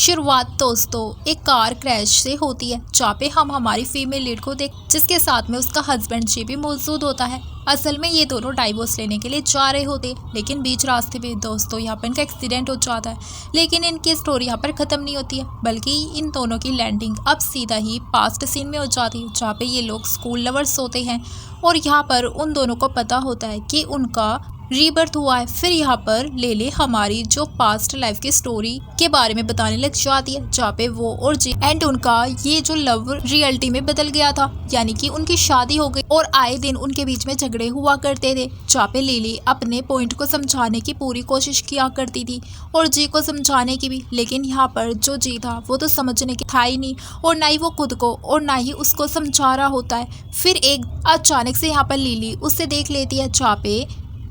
शुरुआत दोस्तों एक कार क्रैश से होती है, जहाँ पे हम हमारी फीमेल लीड को देख जिसके साथ में उसका हस्बैंड जी भी मौजूद होता है। असल में ये दोनों डाइवोर्स लेने के लिए जा रहे होते हैं, लेकिन बीच रास्ते में दोस्तों यहाँ पर इनका एक्सीडेंट हो जाता है। लेकिन इनकी स्टोरी यहाँ पर ख़त्म नहीं होती है, बल्कि इन दोनों की लैंडिंग अब सीधा ही पास्ट सीन में हो जाती है, जहाँ पे ये लोग स्कूल लवर्स होते हैं और यहाँ पर उन दोनों को पता होता है कि उनका रीबर्थ हुआ है। फिर यहाँ पर ले हमारी जो पास्ट लाइफ की स्टोरी के बारे में बताने लग जाती है, जहाँ पे वो और जी एंड उनका ये जो लव रियलिटी में बदल गया था, यानी कि उनकी शादी हो गई और आए दिन उनके बीच में झगड़े हुआ करते थे, जहाँ पे लिली अपने पॉइंट को समझाने की पूरी कोशिश किया करती थी और जी को समझाने की भी। लेकिन यहाँ पर जो जी था वो तो समझने की था ही नहीं, और ना ही वो खुद को और ना ही उसको समझा रहा होता है। फिर एक अचानक से यहाँ पर लिली उससे देख लेती है, जहाँ पे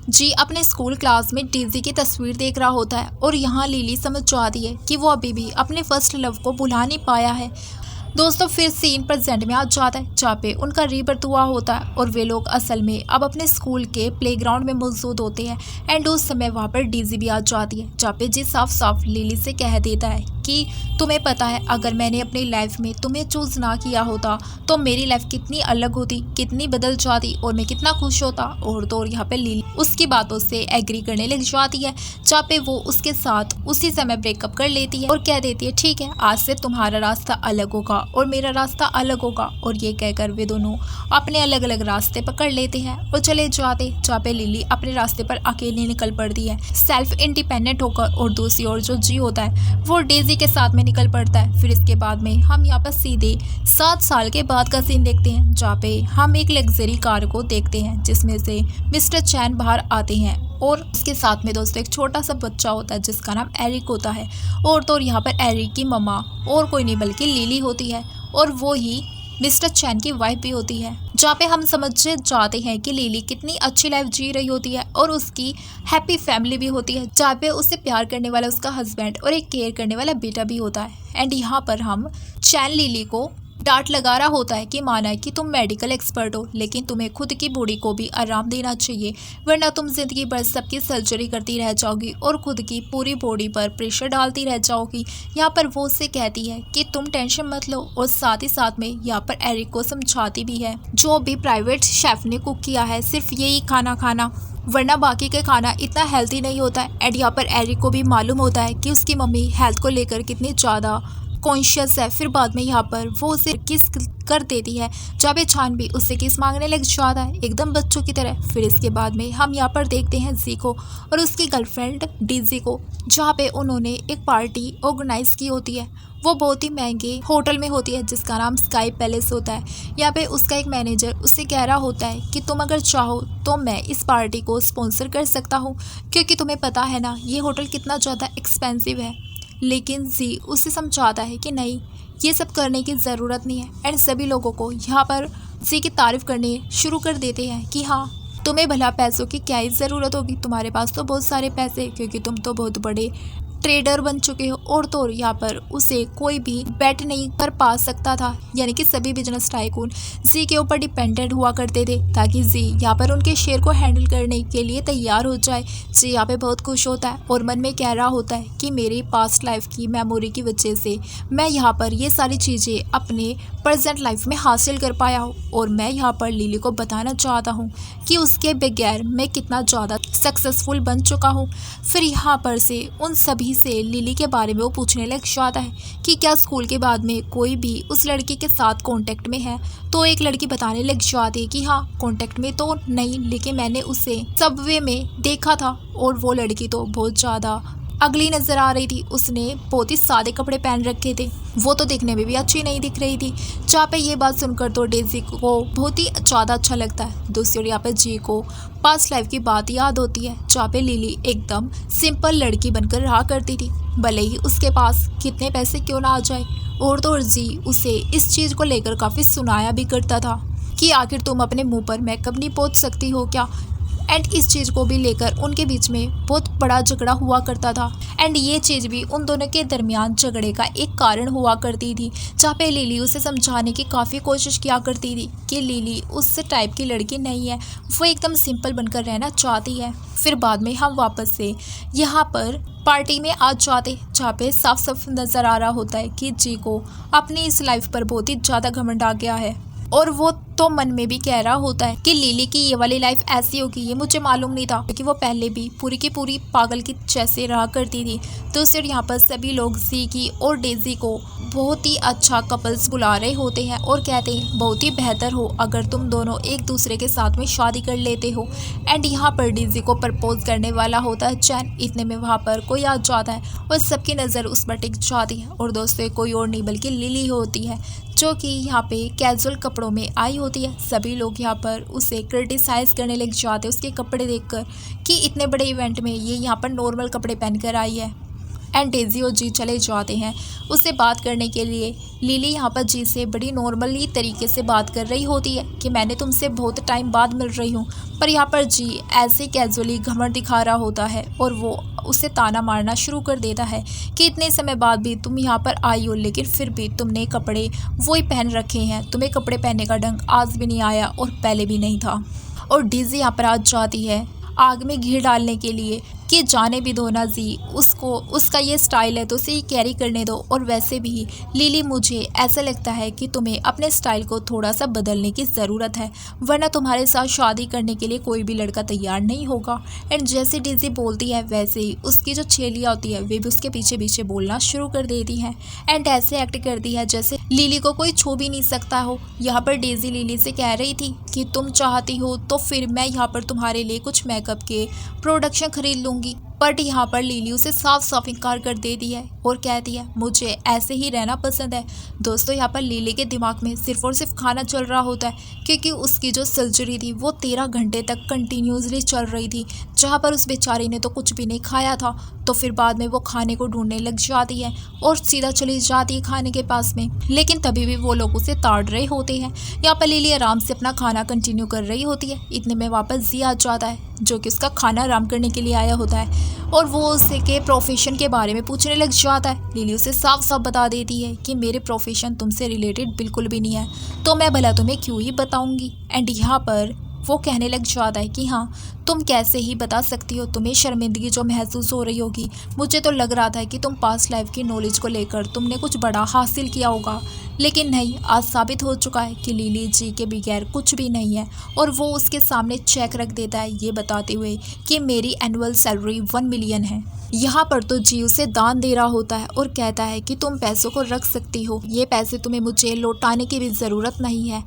जी अपने स्कूल क्लास में डेज़ी की तस्वीर देख रहा होता है और यहाँ लिली समझ जाती है कि वो अभी भी अपने फर्स्ट लव को भुला नहीं पाया है। दोस्तों फिर सीन प्रेजेंट में आ जाता है, जहाँ पे उनका रीबर्थ हुआ होता है और वे लोग असल में अब अपने स्कूल के प्लेग्राउंड में मौजूद होते हैं। एंड उस समय वहाँ पर डेज़ी भी आ जाती है, जहाँ पे जी साफ साफ लिली से कह देता है कि तुम्हें पता है अगर मैंने अपनी लाइफ में तुम्हें चूज़ ना किया होता तो मेरी लाइफ कितनी अलग होती, कितनी बदल जाती और मैं कितना खुश होता। और तो यहाँ पे लिली उसकी बातों से एग्री करने लग जाती है, जहाँ पे वो उसके साथ उसी समय ब्रेकअप कर लेती है और कह देती है ठीक है आज से तुम्हारा रास्ता अलग होगा और मेरा रास्ता अलग होगा। और ये कहकर वे दोनों अपने अलग अलग रास्ते पकड़ लेते हैं और चले जाते, जहाँ पे लिली अपने रास्ते पर अकेले निकल पड़ती है सेल्फ इंडिपेंडेंट होकर, और दूसरी ओर जो जी होता है वो डेज़ी के साथ में निकल पड़ता है। फिर इसके बाद में हम यहाँ पर सीधे 7 साल के बाद का सीन देखते हैं, जहाँ पे हम एक लग्जरी कार को देखते हैं जिसमें से मिस्टर चैन बाहर आते हैं और उसके साथ में दोस्तों एक छोटा सा बच्चा होता है जिसका नाम एरिक होता है। और तो यहाँ पर एरिक की मम्मा और कोई नहीं बल्कि लिली होती है और वो ही मिस्टर चैन की वाइफ भी होती है, जहाँ पे हम समझ जाते हैं कि लिली कितनी अच्छी लाइफ जी रही होती है और उसकी हैप्पी फैमिली भी होती है, जहाँ पे उसे प्यार करने वाला उसका हस्बैंड और एक केयर करने वाला बेटा भी होता है। एंड यहाँ पर हम चैन लिली को डांट लगा रहा होता है कि माना है कि तुम मेडिकल एक्सपर्ट हो, लेकिन तुम्हें खुद की बॉडी को भी आराम देना चाहिए, वरना तुम जिंदगी भर सबकी सर्जरी करती रह जाओगी और खुद की पूरी बॉडी पर प्रेशर डालती रह जाओगी। यहाँ पर वो उससे कहती है कि तुम टेंशन मत लो, और साथ ही साथ में यहाँ पर एरिक को समझाती भी है जो भी प्राइवेट शेफ ने कुक किया है सिर्फ यही खाना खाना, वरना बाकी का खाना इतना हेल्थी नहीं होता है। एंड यहाँ पर एरिक को भी मालूम होता है कि उसकी मम्मी हेल्थ को लेकर कितनी ज़्यादा कॉन्शियस है। फिर बाद में यहाँ पर वो उसे किस कर देती है, जब ये छान भी उससे किस मांगने लग जाता है एकदम बच्चों की तरह। फिर इसके बाद में हम यहाँ पर देखते हैं जी को और उसकी गर्लफ्रेंड डेज़ी को, जहाँ पे उन्होंने एक पार्टी ऑर्गेनाइज की होती है। वो बहुत ही महंगे होटल में होती है जिसका नाम स्काई पैलेस होता है। यहाँ पे उसका एक मैनेजर उससे कह रहा होता है कि तुम अगर चाहो तो मैं इस पार्टी को स्पॉन्सर कर सकता हूँ, क्योंकि तुम्हें पता है ना ये होटल कितना ज़्यादा एक्सपेंसिव है। लेकिन जी उसे समझाता है कि नहीं ये सब करने की ज़रूरत नहीं है। एंड सभी लोगों को यहाँ पर जी की तारीफ़ करने शुरू कर देते हैं कि हाँ तुम्हें भला पैसों की क्या ही ज़रूरत होगी, तुम्हारे पास तो बहुत सारे पैसे, क्योंकि तुम तो बहुत बड़े ट्रेडर बन चुके हो। और तो यहाँ पर उसे कोई भी बेट नहीं कर पा सकता था, यानी कि सभी बिजनेस टाइकून जी के ऊपर डिपेंडेंट हुआ करते थे ताकि जी यहाँ पर उनके शेयर को हैंडल करने के लिए तैयार हो जाए। जी यहाँ पे बहुत खुश होता है और मन में कह रहा होता है कि मेरी पास्ट लाइफ की मेमोरी की वजह से मैं यहाँ पर ये सारी चीज़ें अपने प्रेजेंट लाइफ में हासिल कर पाया हूँ, और मैं यहाँ पर लिली को बताना चाहता हूँ कि उसके बगैर मैं कितना ज़्यादा सक्सेसफुल बन चुका हूँ। फिर यहाँ पर से उन सभी से लिली के बारे में वो पूछने लग जाता है कि क्या स्कूल के बाद में कोई भी उस लड़की के साथ कांटेक्ट में है। तो एक लड़की बताने लग जाती है कि हाँ कांटेक्ट में तो नहीं, लेकिन मैंने उसे सबवे में देखा था और वो लड़की तो बहुत ज़्यादा अगली नज़र आ रही थी, उसने बहुत ही सादे कपड़े पहन रखे थे, वो तो देखने में भी अच्छी नहीं दिख रही थी। जहाँ पे ये बात सुनकर तो डेज़ी को बहुत ही ज़्यादा अच्छा लगता है। दूसरी ओर यहाँ पे जी को पास्ट लाइफ की बात याद होती है, जहाँ पे लिली एकदम सिंपल लड़की बनकर रहा करती थी, भले ही उसके पास कितने पैसे क्यों ना आ जाए। और तो और जी उसे इस चीज़ को लेकर काफ़ी सुनाया भी करता था कि आखिर तुम अपने मुँह पर मेकअप नहीं पोंछ सकती हो क्या, एंड इस चीज़ को भी लेकर उनके बीच में बहुत बड़ा झगड़ा हुआ करता था। एंड ये चीज़ भी उन दोनों के दरमियान झगड़े का एक कारण हुआ करती थी, जहाँ पे लिली उसे समझाने की काफ़ी कोशिश किया करती थी कि लिली उस टाइप की लड़की नहीं है, वो एकदम सिंपल बनकर रहना चाहती है। फिर बाद में हम वापस से यहाँ पर पार्टी में आ जाते, जहाँ पे साफ साफ नज़र आ रहा होता है कि जी को अपनी इस लाइफ पर बहुत ही ज़्यादा घमंड आ गया है, और वो तो मन में भी कह रहा होता है कि लिली की ये वाली लाइफ ऐसी होगी, ये मुझे मालूम नहीं था, क्योंकि वो पहले भी पूरी की पूरी पागल की जैसे रहा करती थी। तो सिर्फ यहाँ पर सभी लोग ज़ी और डेज़ी को बहुत ही अच्छा कपल्स बुला रहे होते हैं और कहते हैं बहुत ही बेहतर हो अगर तुम दोनों एक दूसरे के साथ में शादी कर लेते हो। एंड यहाँ पर डेज़ी को प्रपोज करने वाला होता है चैन, इतने में वहाँ पर कोई आ जाता है और सबकी नज़र उस पर टिक जाती है, और दोस्तों कोई और नहीं बल्कि लिली होती है, जो कि यहाँ पे कैजुअल कपड़ों में आई होती है। सभी लोग यहाँ पर उसे क्रिटिसाइज़ करने लग जाते हैं उसके कपड़े देखकर कि इतने बड़े इवेंट में ये यहाँ पर नॉर्मल कपड़े पहनकर आई है। एंड डेज़ी और जी चले जाते हैं उससे बात करने के लिए। लिली यहाँ पर जी से बड़ी नॉर्मली तरीके से बात कर रही होती है कि मैंने तुमसे बहुत टाइम बाद मिल रही हूँ, पर यहाँ पर जी ऐसे कैजुअली घमंड दिखा रहा होता है और वो उसे ताना मारना शुरू कर देता है कि इतने समय बाद भी तुम यहाँ पर आई हो, लेकिन फिर भी तुमने कपड़े वही पहन रखे हैं, तुम्हें कपड़े पहनने का ढंग आज भी नहीं आया और पहले भी नहीं था। और डेज़ी यहाँ पर आ जाती है आग में घी डालने के लिए कि जाने भी दो ना जी, उसको उसका ये स्टाइल है तो उसे ही कैरी करने दो, और वैसे भी लिली मुझे ऐसा लगता है कि तुम्हें अपने स्टाइल को थोड़ा सा बदलने की ज़रूरत है, वरना तुम्हारे साथ शादी करने के लिए कोई भी लड़का तैयार नहीं होगा। एंड जैसे डेज़ी बोलती है वैसे ही उसकी जो छेलियाँ होती है वे भी उसके पीछे पीछे बोलना शुरू कर देती हैं एंड ऐसे एक्ट करती है जैसे लिली को कोई छू भी नहीं सकता हो। यहाँ पर डेज़ी लिली से कह रही थी कि तुम चाहती हो तो फिर मैं यहाँ पर तुम्हारे लिए कुछ मेकअप के प्रोडक्शन खरीद लूँगी, बट यहाँ पर लिली उसे साफ साफ इनकार कर देती है और कहती है मुझे ऐसे ही रहना पसंद है। दोस्तों यहाँ पर लिली के दिमाग में सिर्फ और सिर्फ खाना चल रहा होता है, क्योंकि उसकी जो सर्जरी थी वो 13 घंटे तक कंटिन्यूसली चल रही थी, जहाँ पर उस बेचारी ने तो कुछ भी नहीं खाया था। तो फिर बाद में वो खाने को ढूंढने लग जाती है और सीधा चली जाती है खाने के पास में, लेकिन तभी भी वो लोग उसे ताड़ रहे होते हैं। यहाँ पर लिली आराम से अपना खाना कंटिन्यू कर रही होती है, इतने में वापस जी आ जाता है जो कि उसका खाना आराम करने के लिए आया होता है और वो उसे के प्रोफेशन के बारे में पूछने लग जाता है। लिली उसे साफ साफ बता देती है कि मेरे प्रोफेशन तुमसे रिलेटेड बिल्कुल भी नहीं है, तो मैं भला तुम्हें क्यों ही बताऊंगी। एंड यहाँ पर वो कहने लग जाता है कि हाँ तुम कैसे ही बता सकती हो, तुम्हें शर्मिंदगी जो महसूस हो रही होगी, मुझे तो लग रहा था कि तुम पास्ट लाइफ की नॉलेज को लेकर तुमने कुछ बड़ा हासिल किया होगा, लेकिन नहीं, आज साबित हो चुका है कि लिली जी के बगैर कुछ भी नहीं है। और वो उसके सामने चेक रख देता है ये बताते हुए कि मेरी एनुअल सैलरी 1 मिलियन है। यहाँ पर तो जी उसे दान दे रहा होता है और कहता है कि तुम पैसों को रख सकती हो, ये पैसे तुम्हें मुझे लौटाने की भी ज़रूरत नहीं है।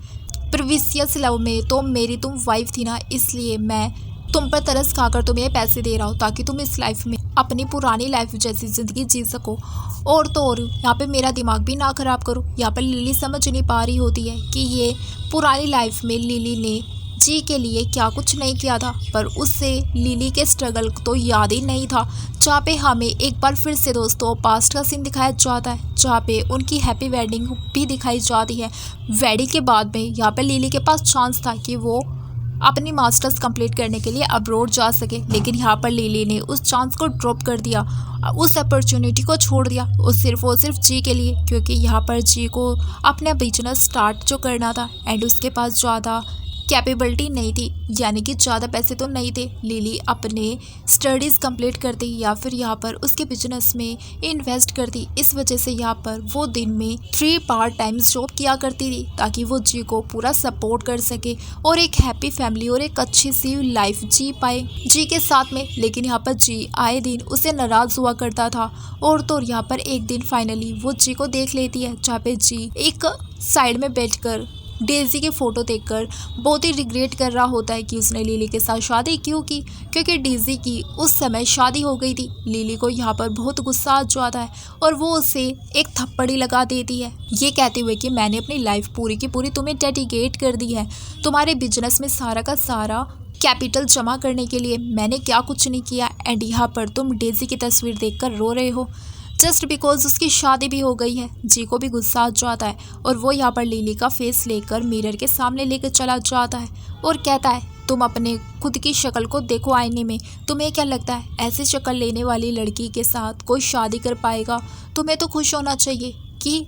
प्रीवियस लव में तो मेरी तुम वाइफ थी ना, इसलिए मैं तुम पर तरस खाकर तुम्हें ये पैसे दे रहा हूँ ताकि तुम इस लाइफ में अपनी पुरानी लाइफ जैसी ज़िंदगी जी सको, और तो और यहाँ पे मेरा दिमाग भी ना ख़राब करो। यहाँ पर लिली समझ नहीं पा रही होती है कि ये पुरानी लाइफ में लिली ने जी के लिए क्या कुछ नहीं किया था, पर उससे लिली के स्ट्रगल तो याद ही नहीं था। जहाँ पे हमें एक बार फिर से दोस्तों पास्ट का सीन दिखाया जाता है, जहाँ पे उनकी हैप्पी वेडिंग भी दिखाई जाती है। वेडिंग के बाद में यहाँ पे लिली के पास चांस था कि वो अपनी मास्टर्स कंप्लीट करने के लिए अब्रॉड जा सके, लेकिन यहाँ पर लिली ने उस चांस को ड्रॉप कर दिया, उस अपॉर्चुनिटी को छोड़ दिया वो सिर्फ जी के लिए, क्योंकि यहाँ पर जी को अपना बिजनेस स्टार्ट जो करना था एंड उसके पास ज़्यादा कैपेबिलिटी नहीं थी, यानी कि ज़्यादा पैसे तो नहीं थे। लिली अपने स्टडीज़ कंप्लीट करती या फिर यहाँ पर उसके बिजनेस में इन्वेस्ट करती, इस वजह से यहाँ पर वो दिन में 3 पार्ट टाइम जॉब किया करती थी ताकि वो जी को पूरा सपोर्ट कर सके और एक हैप्पी फैमिली और एक अच्छी सी लाइफ जी पाए जी के साथ में। लेकिन यहाँ पर जी आए दिन उसे नाराज़ हुआ करता था, और तो यहाँ पर एक दिन फाइनली वो जी को देख लेती है, जहाँ पे जी एक साइड में बैठकर डेज़ी की फ़ोटो देखकर बहुत ही रिग्रेट कर रहा होता है कि उसने लिली के साथ शादी क्यों की, क्योंकि डेज़ी की उस समय शादी हो गई थी। लिली को यहाँ पर बहुत गुस्सा आ जाता है और वो उसे एक थप्पड़ी लगा देती है, ये कहते हुए कि मैंने अपनी लाइफ पूरी की पूरी तुम्हें डेडिकेट कर दी है, तुम्हारे बिजनेस में सारा का सारा कैपिटल जमा करने के लिए मैंने क्या कुछ नहीं किया, एंड यहाँ पर तुम डेज़ी की तस्वीर देखकर रो रहे हो जस्ट बिकॉज उसकी शादी भी हो गई है। जी को भी गुस्सा आ जाता है और वो यहाँ पर लिली का फेस लेकर मिरर के सामने लेकर चला जाता है और कहता है तुम अपने खुद की शक्ल को देखो आईने में। तुम्हें क्या लगता है ऐसी शक्ल लेने वाली लड़की के साथ कोई शादी कर पाएगा? तुम्हें तो खुश होना चाहिए कि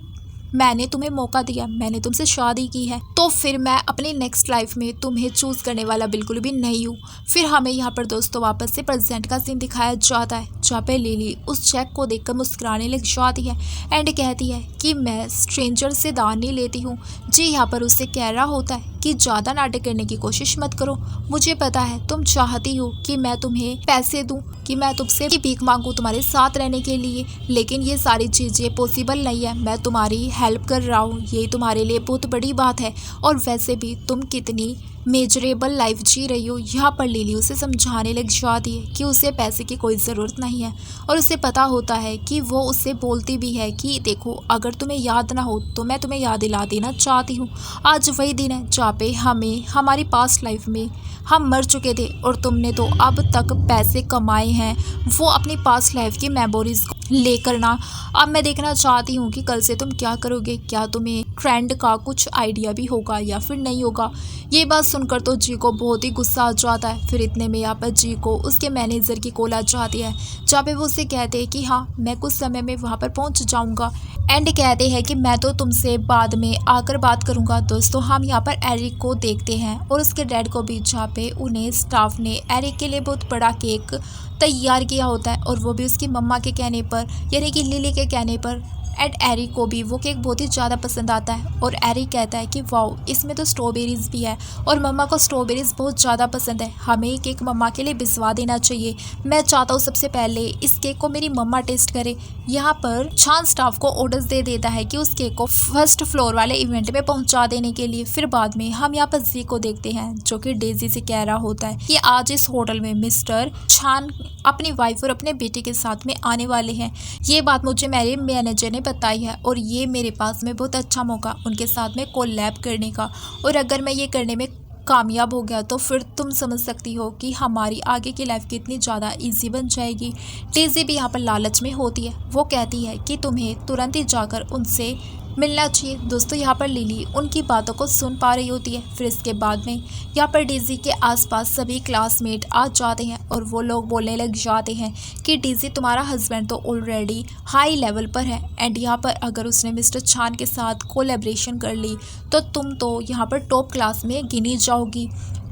मैंने तुम्हें मौका दिया, मैंने तुमसे शादी की है, तो फिर मैं अपनी नेक्स्ट लाइफ में तुम्हें चूज़ करने वाला बिल्कुल भी नहीं हूँ। फिर हमें यहाँ पर दोस्तों वापस से प्रेजेंट का सीन दिखाया जाता है, जहाँ पे लिली उस चेक को देखकर मुस्कुराने लग जाती है एंड कहती है कि मैं स्ट्रेंजर से दान नहीं लेती हूँ। जी यहाँ पर उससे कह रहा होता है कि ज़्यादा नाटक करने की कोशिश मत करो, मुझे पता है तुम चाहती हो कि मैं तुम्हें पैसे दूं, कि मैं तुमसे भीख मांगूं तुम्हारे साथ रहने के लिए, लेकिन ये सारी चीज़ें पॉसिबल नहीं है। मैं तुम्हारी हेल्प कर रहा हूँ, ये तुम्हारे लिए बहुत बड़ी बात है। और वैसे भी तुम कितनी मेजरेबल लाइफ जी रही हो। यहाँ पर लिली उसे समझाने लग जाती है कि उसे पैसे की कोई ज़रूरत नहीं है, और उसे पता होता है कि वो उससे बोलती भी है कि देखो अगर तुम्हें याद ना हो तो मैं तुम्हें याद दिला देना चाहती हूँ। आज वही दिन है जहाँ पे हमें हमारी पास्ट लाइफ में हम मर चुके थे और तुमने तो अब तक पैसे कमाए हैं, वो अपनी पास्ट लाइफ की मेमोरीज लेकर ना। अब मैं देखना चाहती हूँ कि कल से तुम क्या करोगे, क्या तुम्हें ट्रेंड का कुछ आइडिया भी होगा या फिर नहीं होगा। ये बात सुनकर तो जी को बहुत ही गुस्सा आ जाता है। फिर इतने में यहाँ पर जी को उसके मैनेजर की कॉल आ जाती है, जहाँ पे वो उससे कहते हैं कि हाँ मैं कुछ समय में वहाँ पर पहुँच जाऊँगा, एंड कहते हैं कि मैं तो तुमसे बाद में आकर बात करूँगा। दोस्तों हम यहाँ पर एरिक को देखते हैं और उसके डैड को भी, जहाँ पे उन्हें स्टाफ ने एरिक के लिए बहुत बड़ा केक तैयार किया होता है, और वो भी उसकी मम्मा के कहने पर, यानी कि लिली के कहने पर। एंड एरिक को भी वो केक बहुत ही ज़्यादा पसंद आता है, और एरिक कहता है कि वाओ इसमें तो स्ट्रॉबेरीज़ भी है, और मम्मा को स्ट्रॉबेरीज़ बहुत ज़्यादा पसंद है, हमें ये केक मम्मा के लिए भिजवा देना चाहिए। मैं चाहता हूँ सबसे पहले इस केक को मेरी मम्मा टेस्ट करे। यहाँ पर छान स्टाफ को ऑर्डर्स दे देता है कि उस केक को फर्स्ट फ्लोर वाले इवेंट में पहुँचा देने के लिए। फिर बाद में हम यहाँ पर जी को देखते हैं, जो कि डेजी से कह रहा होता है कि आज इस होटल में मिस्टर छान अपनी वाइफ और अपने बेटे के साथ में आने वाले हैं। ये बात मुझे मेरे मैनेजर ने बताई है, और ये मेरे पास में बहुत अच्छा मौका उनके साथ में कोलैब करने का, और अगर मैं ये करने में कामयाब हो गया तो फिर तुम समझ सकती हो कि हमारी आगे की लाइफ कितनी ज़्यादा इजी बन जाएगी। डेज़ी भी यहाँ पर लालच में होती है, वो कहती है कि तुम्हें तुरंत ही जाकर उनसे मिलना चाहिए। दोस्तों यहाँ पर लिली उनकी बातों को सुन पा रही होती है। फिर इसके बाद में यहाँ पर डेज़ी के आसपास सभी क्लासमेट आ जाते हैं, और वो लोग बोलने लग जाते हैं कि डेज़ी तुम्हारा हस्बैंड तो ऑलरेडी हाई लेवल पर है, एंड यहाँ पर अगर उसने मिस्टर छान के साथ कोलैबोरेशन कर ली तो तुम तो यहाँ पर टॉप क्लास में गिनी जाओगी।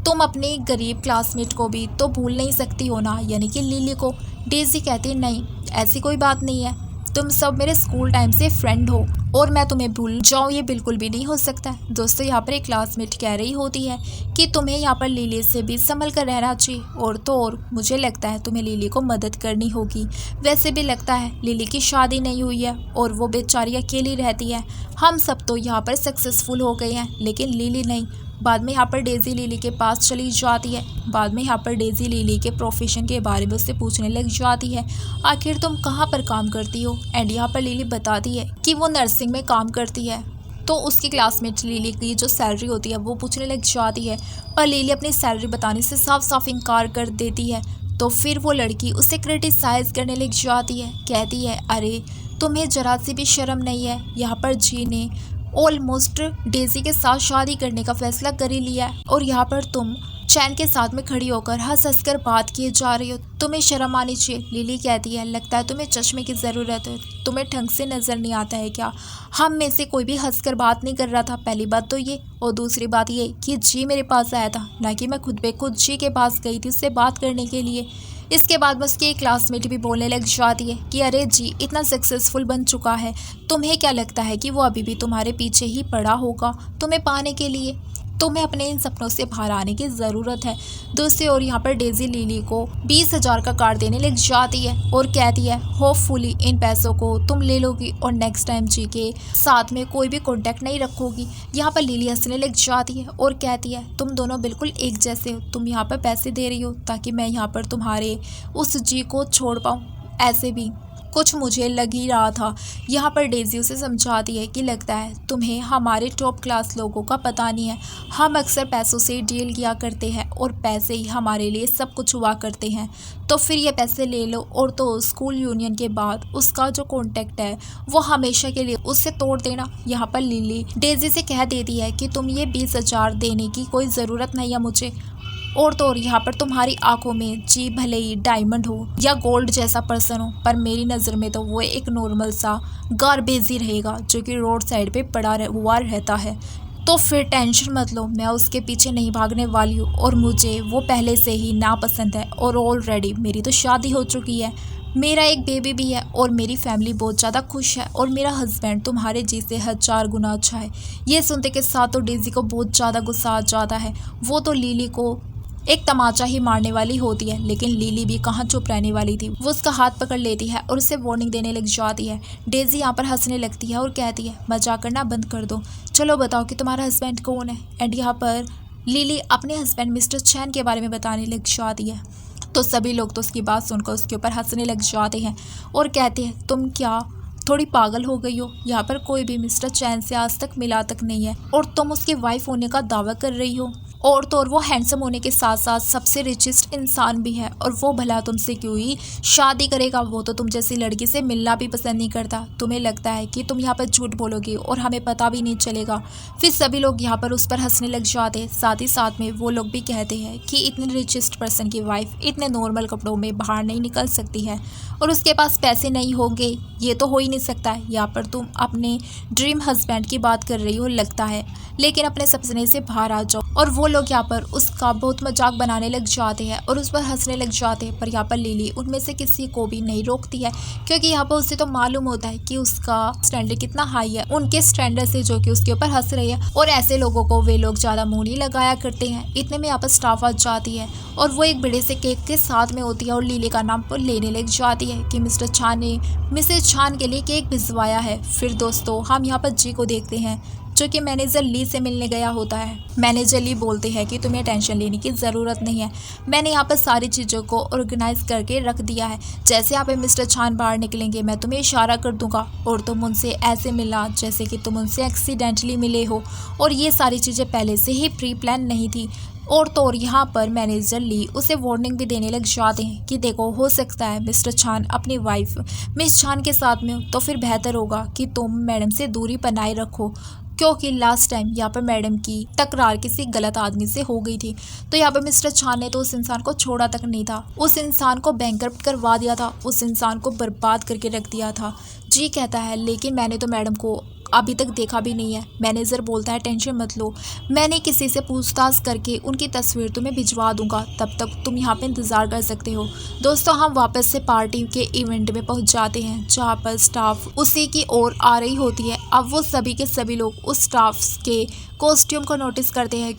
तुम अपने गरीब क्लासमेट को भी तो भूल नहीं सकती हो ना, यानी कि लिली को। डेज़ी कहती नहीं ऐसी कोई बात नहीं है, तुम सब मेरे स्कूल टाइम से फ्रेंड हो, और मैं तुम्हें भूल जाऊँ ये बिल्कुल भी नहीं हो सकता है। दोस्तों यहाँ पर एक क्लासमेट कह रही होती है कि तुम्हें यहाँ पर लिली से भी संभल कर रहना चाहिए, और तो और मुझे लगता है तुम्हें लिली को मदद करनी होगी। वैसे भी लगता है लिली की शादी नहीं हुई है और वो बेचारी अकेली रहती है। हम सब तो यहाँ पर सक्सेसफुल हो गए हैं, लेकिन लिली नहीं। बाद में यहाँ पर डेज़ी लिली के पास चली जाती है। बाद में यहाँ पर डेज़ी लिली के प्रोफेशन के बारे में उससे पूछने लग जाती है, आखिर तुम कहाँ पर काम करती हो। एंड यहाँ पर लिली बताती है कि वो नर्सिंग में काम करती है। तो उसकी क्लासमेट लिली की जो सैलरी होती है वो पूछने लग जाती है, पर लिली अपनी सैलरी बताने से साफ साफ इनकार कर देती है। तो फिर वो लड़की उसे क्रिटिसाइज करने लग जाती है, कहती है अरे तुम्हें जरा सी भी शर्म नहीं है। यहाँ पर जी ने ऑलमोस्ट डेज़ी के साथ शादी करने का फैसला कर ही लिया है, और यहाँ पर तुम चैन के साथ में खड़ी होकर हंस हंस कर बात किए जा रही हो, तुम्हें शर्म आनी चाहिए। लिली कहती है लगता है तुम्हें चश्मे की ज़रूरत है, तुम्हें ढंग से नज़र नहीं आता है क्या। हम में से कोई भी हंस कर बात नहीं कर रहा था, पहली बात तो ये, और दूसरी बात ये कि जी मेरे पास आया था, ना कि मैं खुद खुद जी के पास गई थी उससे बात करने के लिए। इसके बाद बस की क्लासमेट भी बोलने लग जाती है कि अरे जी इतना सक्सेसफुल बन चुका है, तुम्हें क्या लगता है कि वो अभी भी तुम्हारे पीछे ही पड़ा होगा तुम्हें पाने के लिए। तुम्हें अपने इन सपनों से बाहर आने की ज़रूरत है। दूसरी ओर यहाँ पर डेज़ी लिली को 20,000 का कार्ड देने लग जाती है और कहती है होपफुली इन पैसों को तुम ले लोगी और नेक्स्ट टाइम जी के साथ में कोई भी कॉन्टैक्ट नहीं रखोगी। यहाँ पर लिली हंसने लग जाती है और कहती है तुम दोनों बिल्कुल एक जैसे हो, तुम यहाँ पर पैसे दे रही हो ताकि मैं यहाँ पर तुम्हारे उस जी को छोड़ पाऊँ, ऐसे भी कुछ मुझे लग ही रहा था। यहाँ पर डेज़ी उसे समझाती है कि लगता है तुम्हें हमारे टॉप क्लास लोगों का पता नहीं है, हम अक्सर पैसों से डील किया करते हैं और पैसे ही हमारे लिए सब कुछ हुआ करते हैं, तो फिर ये पैसे ले लो और तो स्कूल यूनियन के बाद उसका जो कॉन्टैक्ट है वो हमेशा के लिए उससे तोड़ देना। यहाँ पर लिली डेज़ी से कह देती है कि तुम ये 20,000 देने की कोई ज़रूरत नहीं है मुझे, और तो और यहाँ पर तुम्हारी आंखों में जी भले ही डायमंड हो या गोल्ड जैसा पर्सन हो, पर मेरी नज़र में तो वो एक नॉर्मल सा गार्बेज ही रहेगा जो कि रोड साइड पे पड़ा हुआ रहता है। तो फिर टेंशन मत लो, मैं उसके पीछे नहीं भागने वाली हूँ और मुझे वो पहले से ही नापसंद है और ऑलरेडी मेरी तो शादी हो चुकी है, मेरा एक बेबी भी है और मेरी फैमिली बहुत ज़्यादा खुश है और मेरा हस्बैंड तुम्हारे जी से 1000 गुना अच्छा है। ये सुनते के साथ तो डेज़ी को बहुत ज़्यादा गुस्सा आ जाता है। वो तो लिली को एक तमाचा ही मारने वाली होती है, लेकिन लिली भी कहाँ चुप रहने वाली थी। वो उसका हाथ पकड़ लेती है और उसे वार्निंग देने लग जाती है। डेज़ी यहाँ पर हंसने लगती है और कहती है मजाक करना बंद कर दो, चलो बताओ कि तुम्हारा हस्बैंड कौन है। एंड यहाँ पर लिली अपने हस्बैंड मिस्टर चैन के बारे में बताने लग जाती है। तो सभी लोग तो उसकी बात सुनकर उसके ऊपर हंसने लग जाते हैं और कहते हैं तुम क्या थोड़ी पागल हो गई हो, यहाँ पर कोई भी मिस्टर चैन से आज तक मिला तक नहीं है और तुम उसकी वाइफ होने का दावा कर रही हो। और तो और वो हैंडसम होने के साथ साथ सबसे रिचेस्ट इंसान भी है और वो भला तुमसे क्यों ही शादी करेगा। वो तो तुम जैसी लड़की से मिलना भी पसंद नहीं करता। तुम्हें लगता है कि तुम यहाँ पर झूठ बोलोगी और हमें पता भी नहीं चलेगा। फिर सभी लोग यहाँ पर उस पर हंसने लग जाते हैं। साथ ही साथ में वो लोग भी कहते हैं कि इतने रिचेस्ट पर्सन की वाइफ इतने नॉर्मल कपड़ों में बाहर नहीं निकल सकती है और उसके पास पैसे नहीं होंगे, ये तो हो ही नहीं सकता है। यहाँ पर तुम अपने ड्रीम हस्बैंड की बात कर रही हो लगता है, लेकिन अपने सपने से बाहर आ जाओ। और वो लोग यहाँ पर उसका बहुत मजाक बनाने लग जाते हैं और उस पर हंसने लग जाते हैं। पर यहाँ पर लिली उनमें से किसी को भी नहीं रोकती है, क्योंकि यहाँ पर उसे तो मालूम होता है कि उसका स्टैंडर्ड कितना हाई है उनके स्टैंडर्ड से, जो कि उसके ऊपर हंस रही है। और ऐसे लोगों को वे लोग ज़्यादा मुँह नहीं लगाया करते हैं। इतने में यहाँ पर स्टाफ आ जाती है और वो एक बड़े से केक के साथ में होती है और लिली का नाम पर लेने लग जाती है कि मिस्टर छान ने मिसेज छान के लिए केक भिजवाया है। फिर दोस्तों हम यहाँ पर जी को देखते हैं जो कि मैनेजर ली से मिलने गया होता है। मैनेजर ली बोलते हैं कि तुम्हें टेंशन लेने की ज़रूरत नहीं है, मैंने यहाँ पर सारी चीज़ों को ऑर्गेनाइज करके रख दिया है। जैसे यहाँ पे मिस्टर छान बाहर निकलेंगे मैं तुम्हें इशारा कर दूंगा और तुम उनसे ऐसे मिलना जैसे कि तुम उनसे एक्सीडेंटली मिले हो, और ये सारी चीज़ें पहले से ही प्री प्लान नहीं थी। और तो और यहाँ पर मैनेजर ली उसे वार्निंग भी देने लग जाते हैं कि देखो हो सकता है मिस्टर छान अपनी वाइफ मिस छान के साथ में हो, तो फिर बेहतर होगा कि तुम मैडम से दूरी बनाए रखो, क्योंकि लास्ट टाइम यहाँ पर मैडम की तकरार किसी गलत आदमी से हो गई थी। तो यहाँ पर मिस्टर छान ने तो उस इंसान को छोड़ा तक नहीं था, उस इंसान को बैंकरप्ट करवा दिया था, उस इंसान को बर्बाद करके रख दिया था। जी कहता है लेकिन मैंने तो मैडम को अभी तक देखा भी नहीं है। मैनेजर बोलता है टेंशन मत लो, मैंने किसी से पूछताछ करके उनकी तस्वीर तुम्हें भिजवा दूंगा, तब तक तुम यहाँ पे इंतज़ार कर सकते हो। दोस्तों हम वापस से पार्टी के इवेंट में पहुँच जाते हैं जहाँ पर स्टाफ उसी की ओर आ रही होती है। अब वो सभी के सभी लोग उस स्टाफ के कॉस्ट्यूम को नोटिस करते हैं,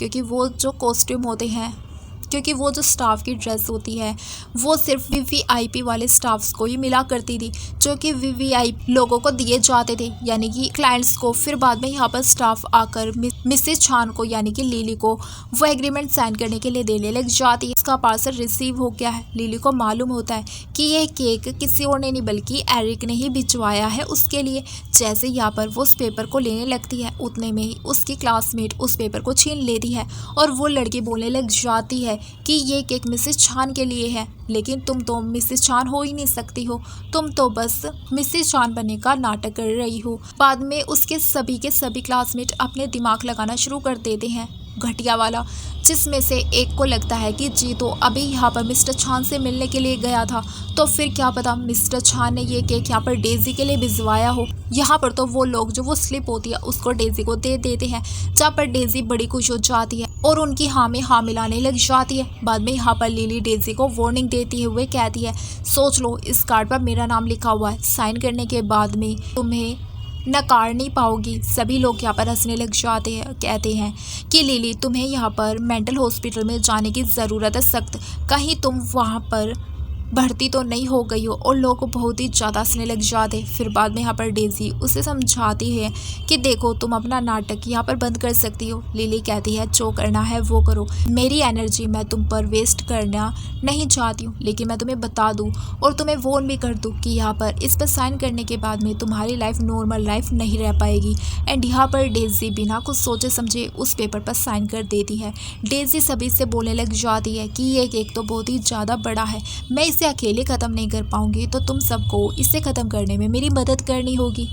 क्योंकि वो जो स्टाफ की ड्रेस होती है वो सिर्फ वीवीआईपी वाले स्टाफ्स को ही मिला करती थी, जो कि वीवीआईपी लोगों को दिए जाते थे, यानी कि क्लाइंट्स को। फिर बाद में यहाँ पर स्टाफ आकर मिसेज छान को यानी कि लिली को वो एग्रीमेंट साइन करने के लिए देने लग जाती है। इसका पार्सल रिसीव हो गया है। लिली को मालूम होता है कि ये केक किसी और ने नहीं बल्कि एरिक ने ही भिजवाया है उसके लिए। जैसे यहाँ पर वो उस पेपर को लेने लगती है उतने में ही उसकी क्लासमेट उस पेपर को छीन लेती है और वो लड़की बोलने लग जाती है कि ये केक मिसेस छान के लिए है, लेकिन तुम तो मिसेस छान हो ही नहीं सकती हो, तुम तो बस मिसेस छान बनने का नाटक कर रही हो। बाद में उसके सभी के सभी क्लासमेट अपने दिमाग लगाना शुरू कर देते हैं घटिया वाला, जिसमें से एक को लगता है कि जी तो अभी यहाँ पर मिस्टर छान से मिलने के लिए गया था, तो फिर क्या पता मिस्टर छान ने ये केक यहाँ पर डेज़ी के लिए भिजवाया हो। यहाँ पर तो वो लोग जो वो स्लिप होती है उसको डेज़ी को दे देते हैं, जहाँ पर डेज़ी बड़ी खुश हो जाती है और उनकी हाँ में हाँ मिलाने लग जाती है। बाद में यहाँ पर लिली डेज़ी को वार्निंग देती हुए कहती है सोच लो इस कार्ड पर मेरा नाम लिखा हुआ है, साइन करने के बाद में तुम्हें नकार नहीं पाओगी। सभी लोग यहाँ पर हंसने लग जाते हैं, कहते हैं कि लिली तुम्हें यहाँ पर मेंटल हॉस्पिटल में जाने की ज़रूरत है सख्त, कहीं तुम वहाँ पर भर्ती तो नहीं हो गई हो। और लोग बहुत ही ज़्यादा हंसने लग जाते। फिर बाद में यहाँ पर डेज़ी उसे समझाती है कि देखो तुम अपना नाटक यहाँ पर बंद कर सकती हो। लिली कहती है जो करना है वो करो, मेरी एनर्जी मैं तुम पर वेस्ट करना नहीं चाहती हूँ, लेकिन मैं तुम्हें बता दूँ और तुम्हें वॉर्न भी कर दूँ कि यहाँ पर इस पर साइन करने के बाद में तुम्हारी लाइफ नॉर्मल लाइफ नहीं रह पाएगी। एंड यहाँ पर डेज़ी बिना कुछ सोचे समझे उस पेपर पर साइन कर देती है। डेज़ी सभी से बोलने लग जाती है कि ये केक तो बहुत ही ज़्यादा बड़ा है, मैं इसे अकेले ख़त्म नहीं कर पाऊंगी तो तुम सबको इसे ख़त्म करने में मेरी मदद करनी होगी।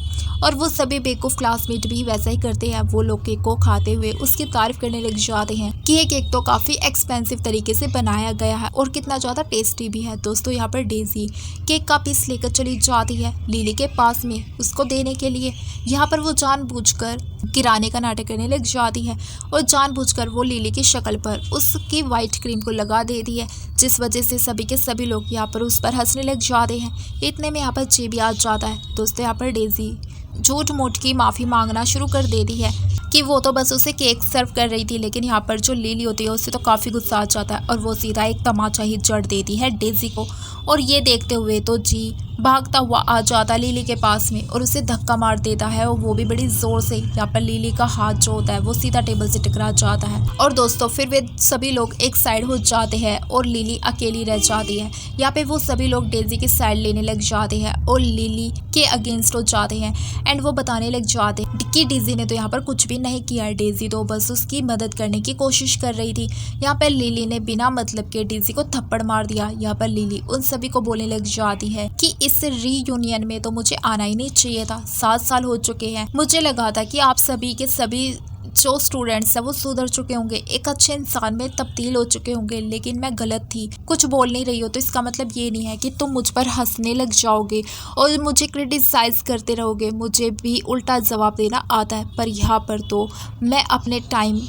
और वो सभी बेवकूफ़ क्लासमेट भी वैसा ही करते हैं। वो लोग केक को खाते हुए उसकी तारीफ करने लग जाते हैं कि ये केक तो काफ़ी एक्सपेंसिव तरीके से बनाया गया है और कितना ज़्यादा टेस्टी भी है। दोस्तों यहाँ पर डेजी केक का पीस लेकर चली जाती है लिली के पास में उसको देने के लिए। यहाँ पर वो जानबूझकर गिराने का नाटक करने लग जाती है और जानबूझकर वो लिली की शक्ल पर उसकी वाइट क्रीम को लगा देती है, जिस वजह से सभी के सभी लोग यहाँ पर उस पर हंसने लग जाते हैं। इतने में यहाँ पर जी भी आ जाता है। दोस्तों यहाँ पर डेजी झूठ मूठ की माफ़ी मांगना शुरू कर देती है कि वो तो बस उसे केक सर्व कर रही थी, लेकिन यहाँ पर जो लिली होती है उससे तो काफ़ी गुस्सा आ जाता है और वो सीधा एक तमाचा ही जड़ देती है डेजी को। और ये देखते हुए तो जी भागता हुआ आ जाता है लिली के पास में और उसे धक्का मार देता है और वो भी बड़ी ज़ोर से। यहाँ पर लिली का हाथ जो होता है वो सीधा टेबल से टकरा जाता है और दोस्तों फिर वे सभी लोग एक साइड हो जाते हैं और लिली अकेली रह जाती है। यहाँ पे वो सभी लोग डेजी की साइड लेने लग जाते हैं और लिली के अगेंस्ट हो जाते हैं एंड वो बताने लग जाते हैं कि डेजी ने तो यहाँ पर कुछ भी नहीं किया है, डेजी तो बस उसकी मदद करने की कोशिश कर रही थी। यहाँ पर लिली ने बिना मतलब के डेजी को थप्पड़ मार दिया। यहाँ पर लिली उन सभी को बोलने लग जाती है कि इस रीयूनियन में तो मुझे आना ही नहीं चाहिए था। 7 साल हो चुके हैं, मुझे लगा था कि आप सभी के सभी जो स्टूडेंट्स हैं वो सुधर चुके होंगे, एक अच्छे इंसान में तब्दील हो चुके होंगे, लेकिन मैं गलत थी। कुछ बोल नहीं रही हो तो इसका मतलब ये नहीं है कि तुम मुझ पर हंसने लग जाओगे और मुझे क्रिटिसाइज करते रहोगे। मुझे भी उल्टा जवाब देना आता है, पर यहाँ पर तो मैं अपने टाइम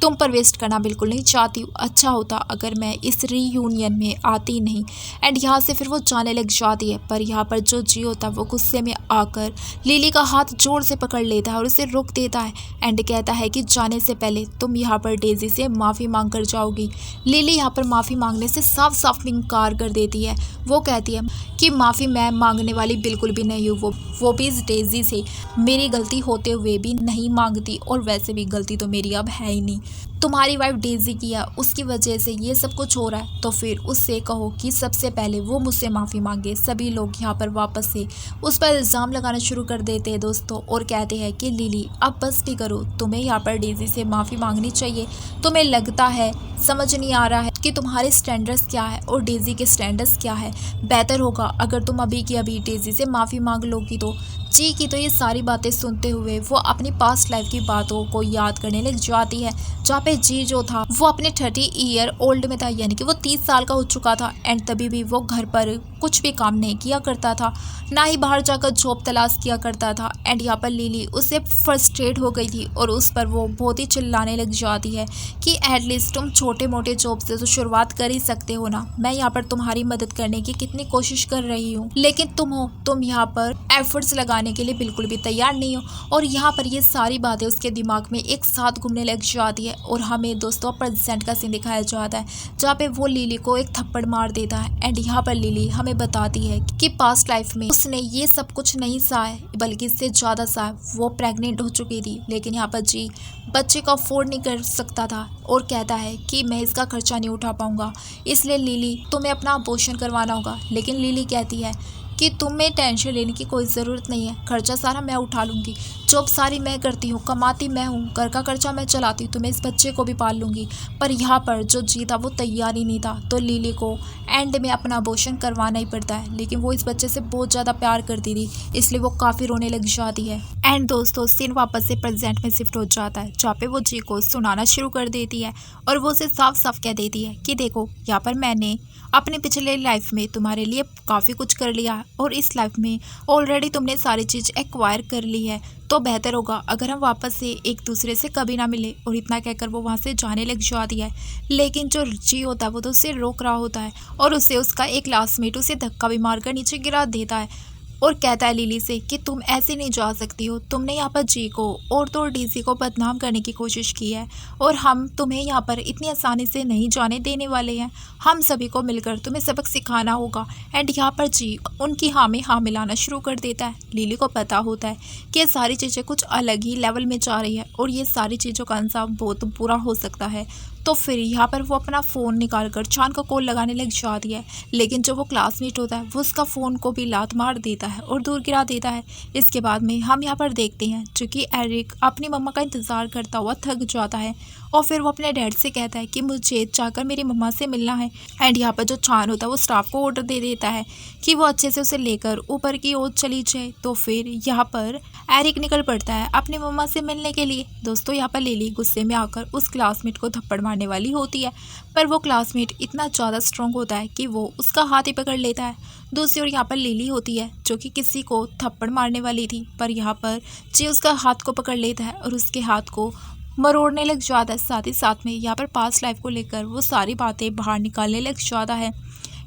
तुम पर वेस्ट करना बिल्कुल नहीं चाहती हूँ। अच्छा होता अगर मैं इस रीयूनियन में आती नहीं। एंड यहाँ से फिर वो जाने लग जाती है, पर यहाँ पर जो जी होता है वो गुस्से में आकर लिली का हाथ जोर से पकड़ लेता है और उसे रोक देता है एंड कहता है कि जाने से पहले तुम यहाँ पर डेजी से माफ़ी मांग कर जाओगी। लिली यहाँ पर माफ़ी मांगने से साफ साफ इनकार कर देती है। वो कहती है कि माफ़ी मैं मांगने वाली बिल्कुल भी नहीं हूँ, वो भी इस डेजी से मेरी गलती होते हुए भी नहीं मांगती और वैसे भी गलती तो मेरी अब है ही नहीं। तुम्हारी वाइफ डेजी की है, उसकी वजह से ये सब कुछ हो रहा है, तो फिर उससे कहो कि सबसे पहले वो मुझसे माफ़ी मांगे। सभी लोग यहाँ पर वापस से उस पर इल्ज़ाम लगाना शुरू कर देते हैं दोस्तों और कहते हैं कि लिली अब बस भी करो, तुम्हें यहाँ पर डेजी से माफ़ी मांगनी चाहिए। तुम्हें लगता है समझ नहीं आ रहा है कि तुम्हारे स्टैंडर्ड्स क्या है और डेजी के स्टैंडर्ड्स क्या है। बेहतर होगा अगर तुम अभी की अभी डेजी से माफ़ी मांग लोगी। तो जी की तो ये सारी बातें सुनते हुए वो अपनी पास्ट लाइफ की बातों को याद करने लग जाती है, जहाँ पे जी जो था वो अपने 30 ईयर ओल्ड में था, यानी कि वो 30 साल का हो चुका था एंड तभी भी वो घर पर कुछ भी काम नहीं किया करता था, ना ही बाहर जाकर जॉब तलाश किया करता था। एंड यहाँ पर लिली उससे फ्रस्ट्रेट हो गई थी और उस पर वो बहुत ही चिल्लाने लग जाती है कि एटलीस्ट तुम छोटे मोटे जॉब से तो शुरुआत कर ही सकते हो ना। मैं यहाँ पर तुम्हारी मदद करने की कितनी कोशिश कर रही हूँ, लेकिन तुम यहाँ पर एफर्ट्स लगाने के लिए बिल्कुल भी तैयार नहीं हो। और यहाँ पर ये सारी बातें उसके दिमाग में एक साथ घूमने लग जाती है और हमें दोस्तों प्रेजेंट का सीन दिखाया जाता है, जहाँ पे वो लिली को एक थप्पड़ मार देता है। एंड यहाँ पर लिली हमें बताती है कि पास्ट लाइफ में उसने ये सब कुछ नहीं सहा है, बल्कि इससे ज़्यादा सहा। वो प्रेग्नेंट हो चुकी थी, लेकिन यहाँ पर जी बच्चे को अफोर्ड नहीं कर सकता था और कहता है कि मैं इसका खर्चा नहीं उठा पाऊंगा, इसलिए लिली तुम्हें अपना अबॉर्शन करवाना होगा। लेकिन लिली कहती है कि तुम्हें टेंशन लेने की कोई ज़रूरत नहीं है, खर्चा सारा मैं उठा लूँगी, जॉब सारी मैं करती हूँ, कमाती मैं हूँ, घर का खर्चा मैं चलाती हूँ, तो मैं इस बच्चे को भी पाल लूँगी। पर यहाँ पर जो जी था वो तैयार ही नहीं था, तो लिली को एंड में अपना अबॉर्शन करवाना ही पड़ता है। लेकिन वो इस बच्चे से बहुत ज़्यादा प्यार करती थी, इसलिए वो काफ़ी रोने लग जाती है। एंड दोस्तों सीन वापस से प्रेजेंट में शिफ्ट हो जाता है, जहाँ पे वो जी को सुनाना शुरू कर देती है और वो उसे साफ साफ कह देती है कि देखो यहाँ पर मैंने अपने पिछले लाइफ में तुम्हारे लिए काफ़ी कुछ कर लिया है और इस लाइफ में ऑलरेडी तुमने सारी चीज़ एक्वायर कर ली है, तो बेहतर होगा अगर हम वापस से एक दूसरे से कभी ना मिले। और इतना कहकर वो वहाँ से जाने लग जाती है, लेकिन जो जी होता है वो तो उसे रोक रहा होता है और उसे उसका एक क्लासमेट उसे धक्का भी मारकर नीचे गिरा देता है और कहता है लिली से कि तुम ऐसे नहीं जा सकती हो, तुमने यहाँ पर जी को और तो डीसी को बदनाम करने की कोशिश की है और हम तुम्हें यहाँ पर इतनी आसानी से नहीं जाने देने वाले हैं, हम सभी को मिलकर तुम्हें सबक सिखाना होगा। एंड यहाँ पर जी उनकी हाँ में हाँ मिलाना शुरू कर देता है। लिली को पता होता है कि ये सारी चीज़ें कुछ अलग ही लेवल में जा रही है और ये सारी चीज़ों का अंजाम बहुत बुरा हो सकता है, तो फिर यहाँ पर वो अपना फ़ोन निकाल कर चान को कॉल लगाने लग जाती है, लेकिन जो वो क्लासमेट होता है वो उसका फ़ोन को भी लात मार देता है और दूर गिरा देता है। इसके बाद में हम यहाँ पर देखते हैं चूँकि एरिक अपनी मम्मा का इंतज़ार करता हुआ थक जाता है और फिर वो अपने डैड से कहता है कि मुझे जाकर मेरी मम्मा से मिलना है। एंड यहाँ पर जो चान होता है वो स्टाफ को ऑर्डर दे देता है कि वो अच्छे से उसे लेकर ऊपर की ओर चली जाए। तो फिर यहाँ पर एरिक निकल पड़ता है अपनी मम्मा से मिलने के लिए। दोस्तों यहाँ पर लिली गुस्से में आकर उस क्लासमेट को थप्पड़ मारने वाली होती है, पर वो क्लासमेट इतना ज़्यादा स्ट्रॉन्ग होता है कि वो उसका हाथ ही पकड़ लेता है। दूसरी ओर यहाँ पर लिली होती है जो कि किसी को थप्पड़ मारने वाली थी, पर यहाँ पर जी उसका हाथ को पकड़ लेता है और उसके हाथ को मरोड़ने लग जाता है। साथ ही साथ में यहाँ पर पास्ट लाइफ को लेकर वो सारी बातें बाहर निकालने लग जाता है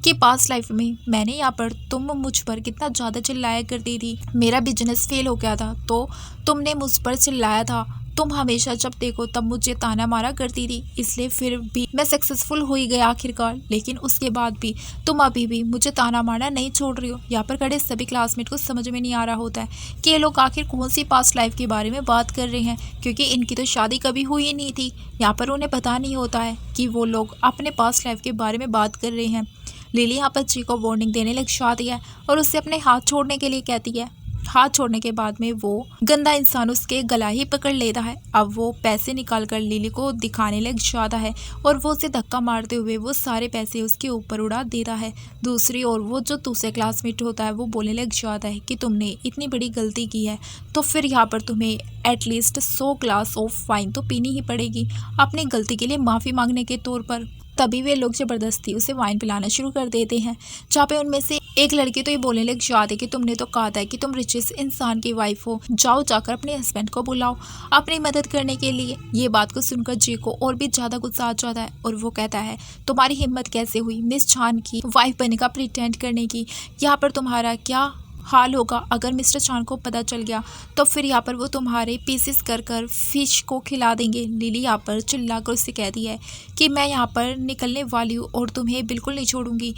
कि पास्ट लाइफ में मैंने यहाँ पर तुम मुझ पर कितना ज़्यादा चिल्लाया करती थी, मेरा बिजनेस फेल हो गया था तो तुमने मुझ पर चिल्लाया था, तुम हमेशा जब देखो तब मुझे ताना मारा करती थी, इसलिए फिर भी मैं सक्सेसफुल हो ही गया आखिरकार, लेकिन उसके बाद भी तुम अभी भी मुझे ताना मारना नहीं छोड़ रही हो। यहाँ पर खड़े सभी क्लासमेट को समझ में नहीं आ रहा होता है कि ये लोग आखिर कौन सी पास्ट लाइफ के बारे में बात कर रहे हैं, क्योंकि इनकी तो शादी कभी हुई ही नहीं थी। यहाँ पर उन्हें पता नहीं होता है कि वो लोग अपने पास्ट लाइफ के बारे में बात कर रहे हैं। लिली यहाँ पर जी को वार्निंग देने लग जाती है और उससे अपने हाथ छोड़ने के लिए कहती है। हाथ छोड़ने के बाद में वो गंदा इंसान उसके गला ही पकड़ लेता है। अब वो पैसे निकाल कर लिली को दिखाने लग जाता है और वो उसे धक्का मारते हुए वो सारे पैसे उसके ऊपर उड़ा देता है। दूसरी ओर वो जो दूसरे क्लासमेट होता है वो बोलने लग जाता है कि तुमने इतनी बड़ी गलती की है तो फिर यहाँ पर तुम्हें एटलीस्ट 100 ग्लास ऑफ वाइन तो पीनी ही पड़ेगी अपनी गलती के लिए माफ़ी मांगने के तौर पर। तभी वे लोग ज़बरदस्ती उसे वाइन पिलाना शुरू कर देते हैं, जहाँ पे उनमें से एक लड़की तो ये बोलने लग जाती है कि तुमने तो कहा था कि तुम रिचेस्ट इंसान की वाइफ हो, जाओ जाकर अपने हस्बैंड को बुलाओ अपनी मदद करने के लिए। ये बात को सुनकर जी को और भी ज़्यादा गुस्सा आ जाता है और वो कहता है तुम्हारी हिम्मत कैसे हुई मिस चान की वाइफ बनने का प्रिटेंड करने की, यहाँ पर तुम्हारा क्या हाल होगा अगर मिस्टर चान को पता चल गया तो फिर यहाँ पर वो तुम्हारे पीसेस कर कर फिश को खिला देंगे। लिली यहाँ पर चिल्ला कर उससे कहती है कि मैं यहाँ पर निकलने वाली हूँ और तुम्हें बिल्कुल नहीं छोड़ूंगी।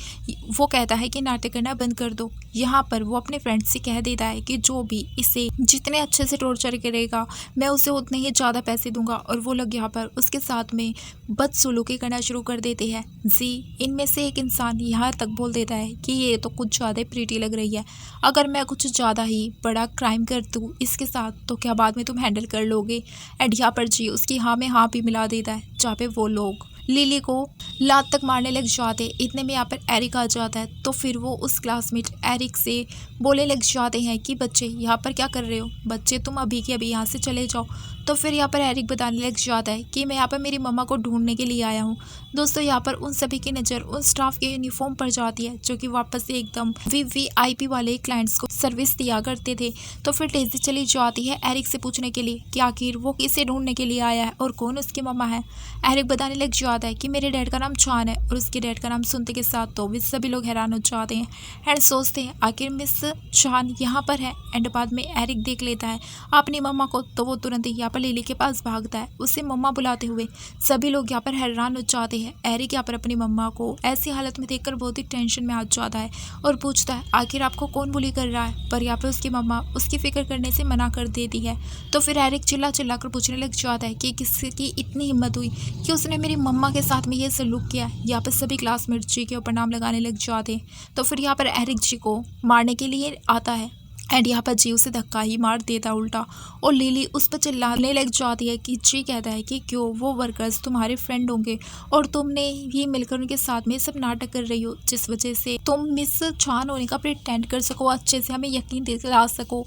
वो कहता है कि नाटक करना बंद कर दो। यहाँ पर वो अपने फ्रेंड से कह देता है कि जो भी इसे जितने अच्छे से टॉर्चर करेगा मैं उसे उतने ही ज़्यादा पैसे दूंगा, और वो लोग यहाँ पर उसके साथ में बदसलूकी करना शुरू कर देते हैं। जी इनमें से एक इंसान यहाँ तक बोल देता है कि ये तो कुछ ज़्यादा प्रीटी लग रही है, अगर मैं कुछ ज़्यादा ही बड़ा क्राइम कर दूँ इसके साथ तो क्या बाद में तुम हैंडल कर लोगे। एंड यहाँ पर जी उसकी हाँ में हाँ भी मिला देता है, जहाँ पे वो लोग लिली को लात तक मारने लग जाते। इतने में यहाँ पर एरिक आ जाता है तो फिर वो उस क्लासमेट एरिक से बोलने लग जाते हैं कि बच्चे यहाँ पर क्या कर रहे हो, बच्चे तुम अभी के अभी यहाँ से चले जाओ। तो फिर यहाँ पर एरिक बताने लग जाता है कि मैं यहाँ पर मेरी मम्मा को ढूंढने के लिए आया हूँ। दोस्तों यहाँ पर उन सभी की नज़र उन स्टाफ के यूनिफॉर्म पर जाती है जो कि वापस से एकदम वीवीआईपी वाले क्लाइंट्स को सर्विस दिया करते थे। तो फिर डेज़ी चली जाती है एरिक से पूछने के लिए कि आखिर वो किसे ढूंढने के लिए आया है और कौन उसकी मम्मा है। एरिक बताने लग जाता है कि मेरे डैड का नाम चान है, और उसके डैड का नाम सुनते के साथ तो वे सभी लोग हैरान हो जाते हैं एंड सोचते हैं आखिर मिस चान यहाँ पर है। एंड बाद में एरिक देख लेता है अपनी मम्मा को तो वो तुरंत ही यहाँ पर लिली के पास भागता है उसे मम्मा बुलाते हुए। सभी लोग यहाँ पर हैरान हो जाते हैं। एरिक यहाँ पर अपनी मम्मा को ऐसी हालत में देखकर बहुत ही टेंशन में आ जाता है और पूछता है आखिर आपको कौन बुली कर रहा है, पर यहाँ पर उसकी मम्मा उसकी फिक्र करने से मना कर देती है। तो फिर एरिक चिल्ला चिल्ला कर पूछने लग जाता है कि किसकी इतनी हिम्मत हुई कि उसने मेरी मम्मा के साथ में ये सलूक किया। यहाँ पर सभी क्लासमेट जी के ऊपर नाम लगाने लग जाते हैं। तो फिर यहाँ पर एरिक जी को मारने के लिए आता है एंड यहाँ पर जी उसे धक्का ही मार देता उल्टा, और लिली उस पर चिल्लाने लग जाती है कि जी कहता है कि क्यों वो वर्कर्स तुम्हारे फ्रेंड होंगे और तुमने ही मिलकर उनके साथ में सब नाटक कर रही हो जिस वजह से तुम मिस चान होने का प्रिटेंड कर सको, अच्छे से हमें यकीन दिला सको।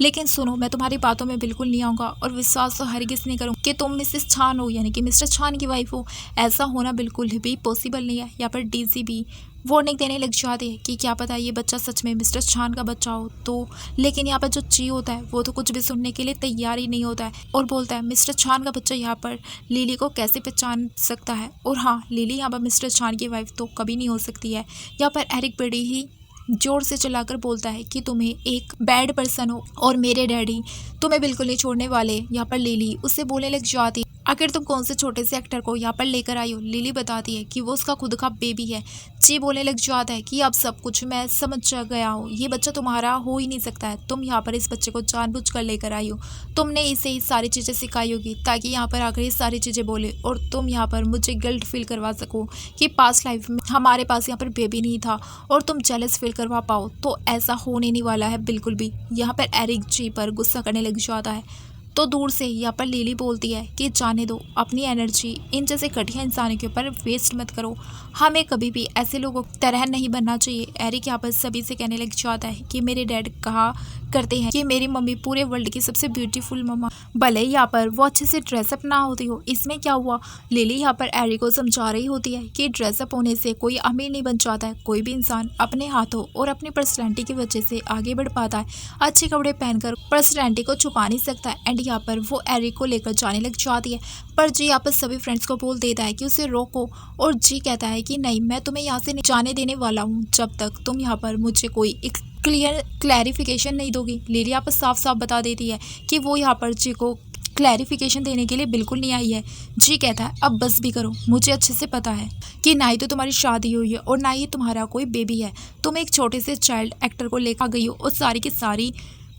लेकिन सुनो मैं तुम्हारी बातों में बिल्कुल नहीं आऊँगा और विश्वास तो हरगिज़ नहीं करूँ कि तुम मिसेस चान हो यानी कि मिस्टर चान की वाइफ हो। ऐसा होना बिल्कुल भी पॉसिबल नहीं है। यहाँ पर डीजी भी वार्निंग देने लग जाते हैं कि क्या पता ये बच्चा सच में मिस्टर चान का बच्चा हो तो। लेकिन यहाँ पर जो ची होता है वो तो कुछ भी सुनने के लिए तैयार ही नहीं होता है और बोलता है मिस्टर चान का बच्चा यहाँ पर लिली को कैसे पहचान सकता है। और हाँ लिली यहाँ पर मिस्टर चान की वाइफ तो कभी नहीं हो सकती है। यहाँ पर एरिक बड़ी ही जोर से चलाकर बोलता है कि तुम्हें एक बैड पर्सन हो और मेरे डैडी तुम्हें बिल्कुल नहीं छोड़ने वाले। यहाँ पर लिली उससे बोलने लग जाती आखिर तुम कौन से छोटे से एक्टर को यहाँ पर लेकर आई हो। लिली बताती है कि वो उसका खुद का बेबी है। जी बोलने लग जाता है कि अब सब कुछ मैं समझ गया हूँ, ये बच्चा तुम्हारा हो ही नहीं सकता है। तुम यहाँ पर इस बच्चे को जानबूझकर लेकर आई हो। तुमने इसे ही सारी चीज़ें सिखाई होगी ताकि यहाँ पर आकर ये सारी चीज़ें बोले और तुम यहाँ पर मुझे गिल्ट फील करवा सको कि पास्ट लाइफ में हमारे पास यहाँ पर बेबी नहीं था और तुम जेलस फील करवा पाओ। तो ऐसा होने नहीं वाला है बिल्कुल भी। यहाँ पर एरिक जी पर गुस्सा करने लग जाता है। तो दूर से यहाँ पर लिली बोलती है कि जाने दो, अपनी एनर्जी इन जैसे घटिया इंसानों के ऊपर वेस्ट मत करो। हमें कभी भी ऐसे लोगों की तरह नहीं बनना चाहिए। एरिक यहाँ पर सभी से कहने लग जाता है कि मेरे डैड कहा करते हैं कि मेरी मम्मी पूरे वर्ल्ड की सबसे ब्यूटीफुल मम्मा, भले ही यहाँ पर वो अच्छे से ड्रेसअप ना होती हो, इसमें क्या हुआ। लिली यहाँ पर एरिक को समझा रही होती है कि ड्रेसअप होने से कोई अमीर नहीं बन जाता है। कोई भी इंसान अपने हाथों और अपनी पर्सनैलिटी की वजह से आगे बढ़ पाता है। अच्छे कपड़े पहनकर पर्सनैलिटी को छुपा नहीं सकता है। एंड यहाँ पर वो एरिक को लेकर जाने लग जाती है, पर जी यहाँ पर सभी फ्रेंड्स को बोल देता है कि उसे रोको और जी कहता है कि नहीं, मैं तुम्हें यहाँ से नहीं जाने देने वाला हूँ जब तक तुम यहाँ पर मुझे कोई एक क्लैरिफिकेशन नहीं दोगी। लिली यहाँ पर साफ साफ बता देती है कि वो यहाँ पर जी को क्लैरिफिकेशन देने के लिए बिल्कुल नहीं आई है। जी कहता है अब बस भी करो, मुझे अच्छे से पता है कि ना ही तो तुम्हारी शादी हुई है और ना ही तुम्हारा कोई बेबी है। तुम एक छोटे से चाइल्ड एक्टर को लेकर गई हो और सारी की सारी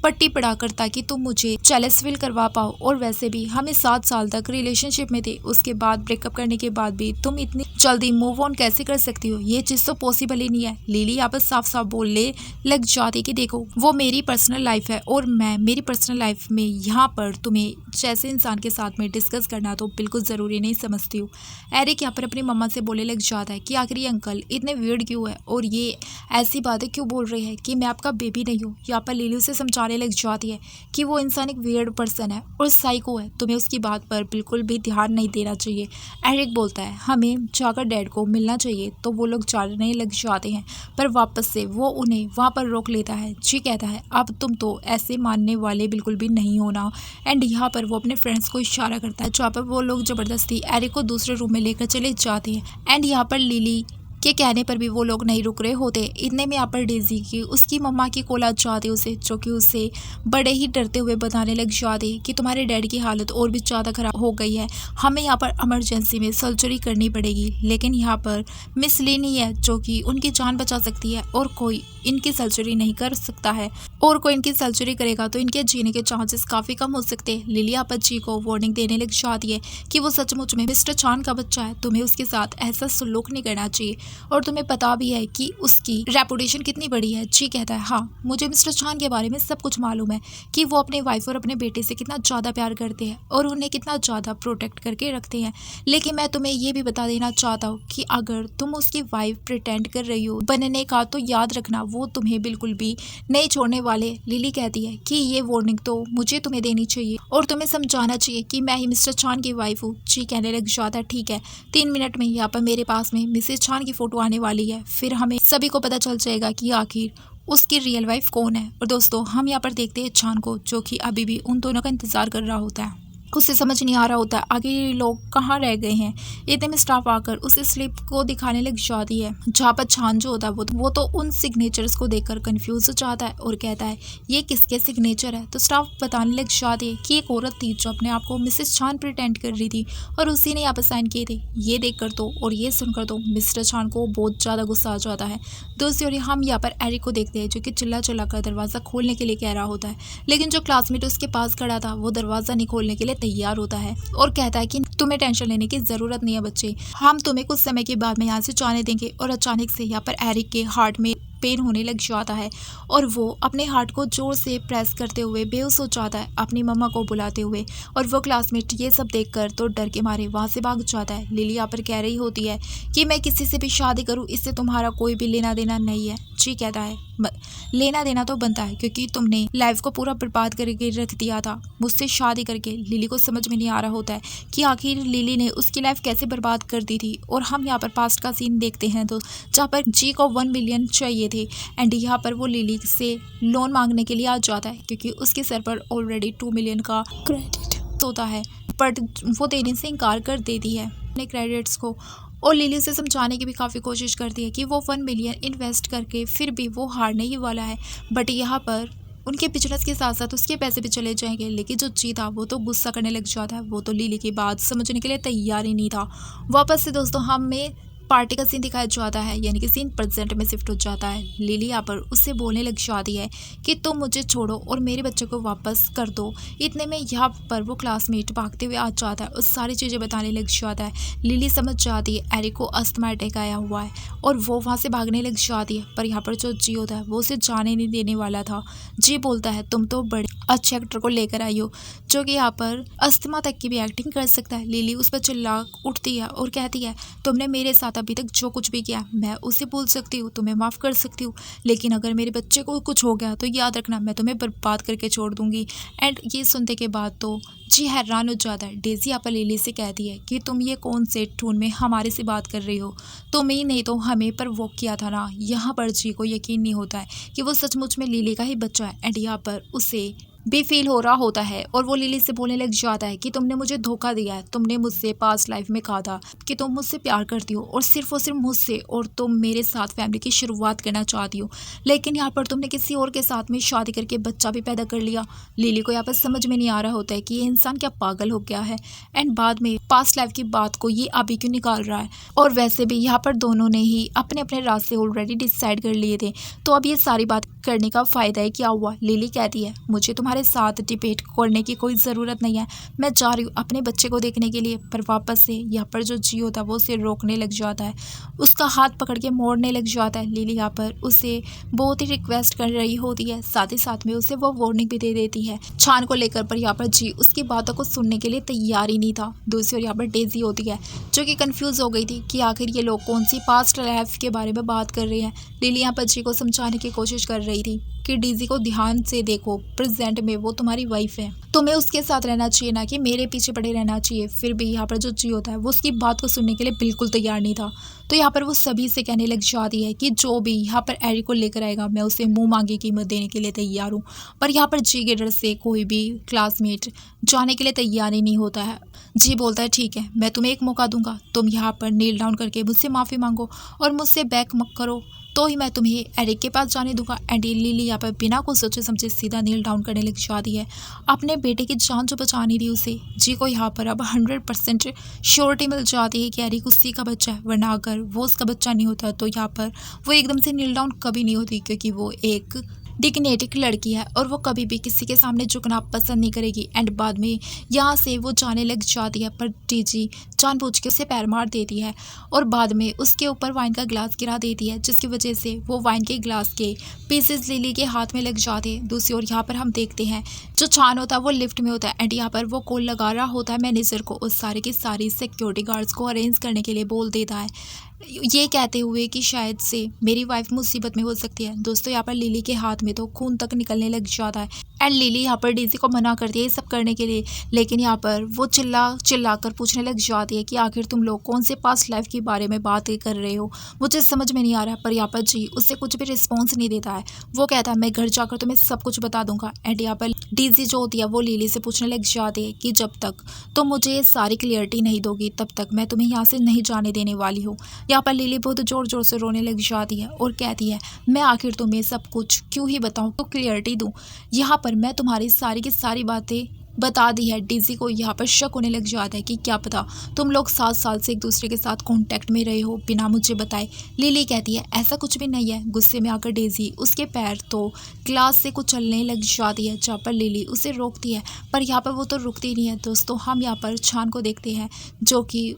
पट्टी पढ़ाकर ताकि तुम मुझे जेलस फील करवा पाओ। और वैसे भी हमें 7 साल तक रिलेशनशिप में थे, उसके बाद ब्रेकअप करने के बाद भी तुम इतनी जल्दी मूव ऑन कैसे कर सकती हो। ये चीज़ तो पॉसिबल ही नहीं है। लिली यहाँ पर साफ साफ बोलने लग जाती कि देखो वो मेरी पर्सनल लाइफ है और मैं मेरी पर्सनल लाइफ में यहाँ पर तुम्हें जैसे इंसान के साथ में डिस्कस करना तो बिल्कुल ज़रूरी नहीं समझती हूँ। एरिक यहाँ पर अपनी मम्मा से बोलने लग जाता है कि आखिर ये अंकल इतने वियर्ड क्यों है और ये ऐसी बातें क्यों बोल रहे हैं कि मैं आपका बेबी नहीं हूँ। यहाँ पर लिली उसे समझाने लग जाती है कि वो इंसान एक वियर्ड पर्सन है और साइको है, तुम्हें उसकी बात पर बिल्कुल भी ध्यान नहीं देना चाहिए। एरिक बोलता है हमें जाकर डैड को मिलना चाहिए, तो वो लोग जाने लग जाते हैं, पर वापस से वो उन्हें वहाँ पर रोक लेता है। जी कहता है अब तुम तो ऐसे मानने वाले बिल्कुल भी नहीं हो ना। एंड यहाँ पर वो अपने फ्रेंड्स को इशारा करता है, जहाँ पर वो लोग ज़बरदस्ती एरिक को दूसरे रूम में लेकर चले जाते हैं। एंड यहाँ पर लिली के कहने पर भी वो लोग नहीं रुक रहे होते। इतने में यहाँ पर डेजी की उसकी मम्मा की कॉल आ जाती उसे, जो कि उसे बड़े ही डरते हुए बताने लग जाती कि तुम्हारे डैडी की हालत और भी ज़्यादा ख़राब हो गई है, हमें यहाँ पर इमरजेंसी में सर्जरी करनी पड़ेगी। लेकिन यहाँ पर मिस लीनी है जो कि उनकी जान बचा सकती है और कोई इनकी सर्जरी नहीं कर सकता है, और कोई इनकी सर्जरी करेगा तो इनके जीने के चांसेस काफ़ी कम हो सकते हैं। लिली आपत जी को वार्निंग देने लग जाती है कि वो सचमुच में मिस्टर चान का बच्चा है, तुम्हें उसके साथ ऐसा सलूक नहीं करना चाहिए और तुम्हें पता भी है कि उसकी रेपुटेशन कितनी बड़ी है। जी कहता है हाँ, मुझे मिस्टर चान के बारे में सब कुछ मालूम है कि वो अपने वाइफ और अपने बेटे से कितना ज़्यादा प्यार करते हैं और उन्हें कितना ज़्यादा प्रोटेक्ट करके रखते हैं। लेकिन मैं तुम्हें ये भी बता देना चाहता हूँ कि अगर तुम उसकी वाइफ प्रिटेंड कर रही हो बनने का, तो याद रखना वो तुम्हें बिल्कुल भी नहीं छोड़ने वाले। लिली कहती है कि ये वार्निंग तो मुझे तुम्हें देनी चाहिए और तुम्हें समझाना चाहिए कि मैं ही मिस्टर चान की वाइफ हूँ। जी कहने लग जाता है ठीक है, 3 मिनट में यहाँ पर मेरे पास में मिसेज चान की फ़ोटो आने वाली है, फिर हमें सभी को पता चल जाएगा कि आखिर उसकी रियल वाइफ कौन है। और दोस्तों हम यहाँ पर देखते हैं चान को, जो कि अभी भी उन दोनों का इंतज़ार कर रहा होता है। उसे समझ नहीं आ रहा होता आगे ये लोग कहाँ रह गए हैं। इतने में स्टाफ आकर उसे स्लिप को दिखाने लग जाती है, जहाँ पर छान जो होता है वो तो उन सिग्नेचर्स को देखकर कंफ्यूज हो जाता है और कहता है ये किसके सिग्नेचर है। तो स्टाफ बताने लग जाती है कि एक औरत थी जो अपने आप को मिसेस छान प्रिटेंड कर रही थी और उसी ने यहाँ पर साइन किए थे। ये देखकर तो और ये सुनकर तो मिस्टर छान को बहुत ज़्यादा गुस्सा आ जाता है। दूसरी ओर हम यहाँ पर एरिक को देखते हैं, जो कि चिल्ला चिल्ला कर दरवाज़ा खोलने के लिए कह रहा होता है, लेकिन जो क्लासमेट उसके पास खड़ा था वो दरवाज़ा नहीं खोलने के लिए तैयार होता है और कहता है कि तुम्हें टेंशन लेने की जरूरत नहीं है बच्चे, हम तुम्हें कुछ समय के बाद में यहाँ से जाने देंगे। और अचानक से यहाँ पर एरिक के हार्ट में पेन होने लग जाता है और वो अपने हार्ट को जोर से प्रेस करते हुए बेहोश हो जाता है अपनी मम्मा को बुलाते हुए। और वो क्लासमेट ये सब देखकर तो डर के मारे वहाँ से भाग जाता है। लिली यहाँ पर कह रही होती है कि मैं किसी से भी शादी करूँ इससे तुम्हारा कोई भी लेना देना नहीं है। जी कहता है लेना देना तो बनता है क्योंकि तुमने लाइफ को पूरा बर्बाद करके रख दिया था मुझसे शादी करके। लिली को समझ में नहीं आ रहा होता है कि आखिर लिली ने उसकी लाइफ कैसे बर्बाद कर दी थी। और हम यहाँ पर पास्ट का सीन देखते हैं तो जहाँ पर जी को 1 मिलियन चाहिए थे एंड यहाँ पर वो लिली से लोन मांगने के लिए आ जाता है क्योंकि उसके सर पर ऑलरेडी 2 मिलियन का क्रेडिट होता है, बट वो देने से इनकार कर देती है अपने क्रेडिट्स को। और लिली से समझाने की भी काफ़ी कोशिश करती है कि वो 1 मिलियन इन्वेस्ट करके फिर भी वो हारने ही वाला है। बट यहाँ पर उनके बिजनेस के साथ साथ उसके पैसे भी चले जाएंगे। लेकिन जो जी था वो तो गुस्सा करने लग जाता है, वो तो लिली की बात समझने के लिए तैयार ही नहीं था। वापस से दोस्तों हमें पार्टी का सीन दिखाया जाता है, यानी कि सीन प्रेजेंट में शिफ्ट हो जाता है। लिली यहाँ पर उससे बोलने लग जाती है कि तुम मुझे छोड़ो और मेरे बच्चे को वापस कर दो। इतने में यहाँ पर वो क्लासमेट भागते हुए आ जाता है और सारी चीज़ें बताने लग जाता है। लिली समझ जाती है एरिक को अस्थमा अटैक आया हुआ है और वो वहाँ से भागने लग जाती है। पर यहाँ पर जो जी होता है वो उसे जाने नहीं देने वाला था। जी बोलता है तुम तो बड़े अच्छे एक्टर को लेकर आई हो जो कि यहाँ पर अस्थमा तक की भी एक्टिंग कर सकता है। लिली उस पर चिल्ला उठती है और कहती है तुमने मेरे साथ अभी तक जो कुछ भी किया मैं उसे भूल सकती हूँ, तुम्हें माफ़ कर सकती हूँ, लेकिन अगर मेरे बच्चे को कुछ हो गया तो याद रखना मैं तुम्हें बर्बाद करके छोड़ दूंगी। एंड ये सुनने के बाद तो जी हैरान हो जाता है। डेजी यहाँ पर लिली से कहती है कि तुम ये कौन से टून में हमारे से बात कर रही हो, तुम ही नहीं तो हमें पर वो किया था ना। यहाँ पर जी को यकीन नहीं होता है कि वो सचमुच में लिली का ही बच्चा है। एंड यहाँ पर उसे भी फील हो रहा होता है और वो लिली से बोलने लग जाता है कि तुमने मुझे धोखा दिया है, तुमने मुझसे पास्ट लाइफ में कहा था कि तुम मुझसे प्यार करती हो और सिर्फ मुझसे, और तुम मेरे साथ फैमिली की शुरुआत करना चाहती हो, लेकिन यहाँ पर तुमने किसी और के साथ में शादी करके बच्चा भी पैदा कर लिया। लिली को यहाँ पर समझ में नहीं आ रहा होता है कि ये इंसान क्या पागल हो गया है। एंड बाद में पास्ट लाइफ की बात को ये अभी क्यों निकाल रहा है, और वैसे भी यहाँ पर दोनों ने ही अपने अपने रास्ते ऑलरेडी डिसाइड कर लिए थे, तो अब ये सारी बात करने का फ़ायदा है क्या हुआ। लिली कहती है मुझे तुम्हारे साथ डिबेट करने की कोई ज़रूरत नहीं है, मैं जा रही हूँ अपने बच्चे को देखने के लिए। पर वापस से यहाँ पर जो जी होता है वो उसे रोकने लग जाता है, उसका हाथ पकड़ के मोड़ने लग जाता है। लिली यहाँ पर उसे बहुत ही रिक्वेस्ट कर रही होती है, साथ ही साथ में उसे वो वार्निंग भी दे देती है छान को लेकर। पर यहाँ पर जी उसकी बातों को सुनने के लिए तैयार ही नहीं था। दूसरी ओर यहाँ पर डेजी होती है जो कि कंफ्यूज हो गई थी कि आखिर ये लोग कौन सी पास्ट लाइफ के बारे में बात कर रहे हैं। लिली यहाँ पर जी को समझाने की कोशिश कर रही थी कि डेजी को ध्यान से देखो, प्रेजेंट में वो तुम्हारी वाइफ है, तुम्हें उसके साथ रहना चाहिए ना कि मेरे पीछे पड़े रहना चाहिए। फिर भी यहाँ पर जो जी होता है वो उसकी बात को सुनने के लिए बिल्कुल तैयार नहीं था। तो यहाँ पर वो सभी से कहने लग जाती है कि जो भी यहाँ पर एरिक को लेकर आएगा मैं उसे मुंह मांगी कीमत देने के लिए तैयार हूँ। पर यहाँ पर जी के डर से कोई भी क्लासमेट जाने के लिए तैयार ही नहीं होता है। जी बोलता है ठीक है मैं तुम्हें एक मौका दूंगा, तुम यहाँ पर नील डाउन करके मुझसे माफ़ी मांगो और मुझसे बैक मत करो तो ही मैं तुम्हें एरिक के पास जाने दूंगा। एंड लिली यहाँ पर बिना कुछ सोचे समझे सीधा नील डाउन करने लग जाती है, अपने बेटे की जान जो बचानी थी उसे। जी को यहाँ पर अब 100% श्योरिटी मिल जाती है कि एरिक उसी का बच्चा है, वरना अगर वो उसका बच्चा नहीं होता तो यहाँ पर वो एकदम से नील डाउन कभी नहीं होती, क्योंकि वो एक डिग्नेटिक लड़की है और वो कभी भी किसी के सामने झुकना पसंद नहीं करेगी। एंड बाद में यहाँ से वो जाने लग जाती है, पर टीजी जानबूझ के उसे पैर मार देती है और बाद में उसके ऊपर वाइन का ग्लास गिरा देती है, जिसकी वजह से वो वाइन के ग्लास के पीसेस लिली के हाथ में लग जाते हैं। दूसरी ओर यहाँ पर हम देखते हैं जो छान होता है वो लिफ्ट में होता है एंड यहाँ पर वो कॉल लगा रहा होता है मैनेजर को, उस सारे की सारी सिक्योरिटी गार्ड्स को अरेंज करने के लिए बोल देता है, ये कहते हुए कि शायद से मेरी वाइफ मुसीबत में हो सकती है। दोस्तों यहाँ पर लिली के हाथ में तो खून तक निकलने लग जाता है एंड लिली यहाँ पर डेजी को मना करती है ये सब करने के लिए, लेकिन यहाँ पर वो चिल्ला कर पूछने लग जाती है कि आखिर तुम लोग कौन से पास्ट लाइफ के बारे में बात कर रहे हो, मुझे समझ में नहीं आ रहा है। पर यहाँ पर जी उससे कुछ भी रिस्पॉन्स नहीं देता है, वो कहता है मैं घर जाकर तुम्हें सब कुछ बता दूंगा। एंड यहाँ पर डेजी जो होती है वो लिली से पूछने लग जाती है कि जब तक तुम मुझे ये सारी क्लियरिटी नहीं दोगी तब तक मैं तुम्हें यहाँ से नहीं जाने देने वाली हूँ। यहाँ पर लिली बहुत ज़ोर ज़ोर से रोने लग जाती है और कहती है मैं आखिर तुम्हें सब कुछ क्यों ही बताऊँ, तो क्लियरिटी दूँ। यहाँ पर मैं तुम्हारी सारी की सारी बातें बता दी है। डेजी को यहाँ पर शक होने लग जाता है कि क्या पता तुम लोग 7 साल से एक दूसरे के साथ कांटेक्ट में रहे हो बिना मुझे बताए। लिली कहती है ऐसा कुछ भी नहीं है। गुस्से में आकर डेजी उसके पैर तो क्लास से कुचलने लग जाती है, जहाँ पर लिली उसे रोकती है, पर यहाँ पर वो तो रुकती नहीं है। दोस्तों हम यहाँ पर छान को देखते हैं जो कि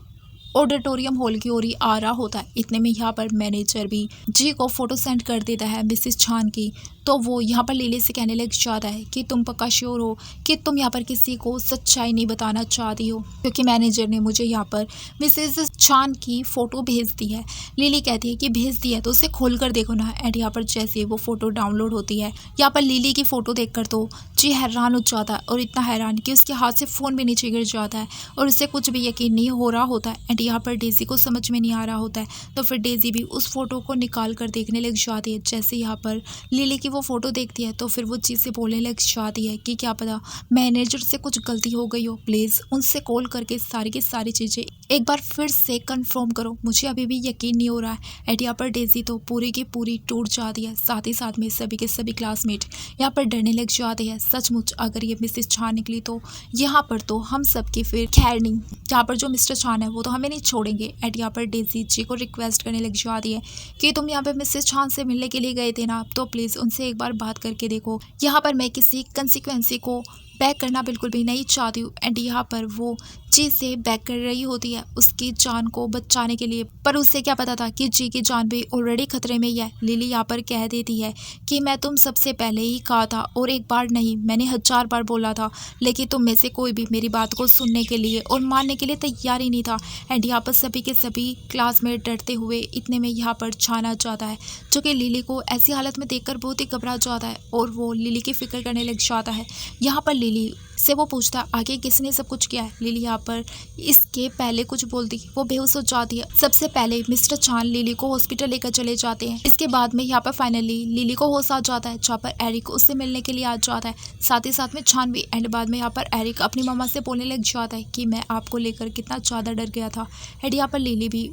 ऑडिटोरियम हॉल की ओर ही आ रहा होता है। इतने में यहाँ पर मैनेजर भी जी को फोटो सेंड कर देता है मिसिस छान की, तो वो यहाँ पर लिली से कहने लग जाता है कि तुम पक्का श्योर हो कि तुम यहाँ पर किसी को सच्चाई नहीं बताना चाहती हो, क्योंकि मैनेजर ने मुझे यहाँ पर मिसिस छान की फ़ोटो भेज दी है। लिली कहती है कि भेज दी है तो उसे खोल कर देखो ना। एंड यहाँ पर जैसे वो फ़ोटो डाउनलोड होती है, यहाँ पर लिली की फ़ोटो देखकर तो जी हैरान हो जाता है और इतना हैरान कि उसके हाथ से फ़ोन भी नीचे गिर जाता है और उससे कुछ भी यकीन नहीं हो रहा होता है। एंड यहाँ पर डेज़ी को समझ में नहीं आ रहा होता है। तो फिर डेज़ी भी उस फ़ोटो को निकाल कर देखने लग जाती है। जैसे यहाँ पर लिली की वो फ़ोटो देखती है तो फिर वो चीज़ से बोलने लग जाती है कि क्या पता मैनेजर से कुछ गलती हो गई हो, प्लीज़ उनसे कॉल करके सारी की सारी चीज़ें एक बार फिर से कंफर्म करो, मुझे अभी भी यकीन नहीं हो रहा है। एंड यहाँ पर डेज़ी तो पूरी की पूरी टूट जाती है। साथ ही साथ में सभी के सभी क्लासमेट यहाँ पर डरने लग जाते हैं। सचमुच अगर ये मिसेस चान निकली तो यहाँ पर तो हम सबकी फिर खैर नहीं, यहाँ पर जो मिस्टर चान है वो तो हमें नहीं छोड़ेंगे। एंड यहाँ पर डेज़ी जी को रिक्वेस्ट करने लग जाती है कि तुम यहाँ पर मिसेस चान से मिलने के लिए गए थे ना, तो प्लीज़ उनसे एक बार बात करके देखो। यहाँ पर मैं किसी कंसिक्वेंसी को बैक करना बिल्कुल भी नहीं चाहती हूँ। एंड यहाँ पर वो जी से बैक कर रही होती है उसकी जान को बचाने के लिए, पर उससे क्या पता था कि जी की जान भी ऑलरेडी खतरे में ही है। लिली यहाँ पर कह देती है कि मैं तुम सबसे पहले ही कहा था, और एक बार नहीं मैंने 1000 बार बोला था, लेकिन तुम में से कोई भी मेरी बात को सुनने के लिए और मानने के लिए तैयार ही नहीं था। एंड यहाँ पर सभी के सभी क्लासमेट डरते हुए इतने में यहाँ पर छान आ जाता है, जो कि लिली को ऐसी हालत में देखकर बहुत ही घबरा जाता है और वो लिली की फिक्र करने लग जाता है। यहाँ पर लिली से वो पूछता है आगे किसने सब कुछ किया है। लिली यहाँ पर इसके पहले कुछ बोलती, वो बेहोश हो जाती है। सबसे पहले मिस्टर चान लिली को हॉस्पिटल लेकर चले जाते हैं। इसके बाद में यहाँ पर फाइनली लिली को होश आ जाता है, जहाँ पर एरिक उससे मिलने के लिए आ जाता है, साथ ही साथ में चान भी। एंड बाद में यहाँ पर एरिक अपनी मम्मा से बोलने लग जाता है कि मैं आपको लेकर कितना ज़्यादा डर गया था। एंड यहाँ पर लिली भी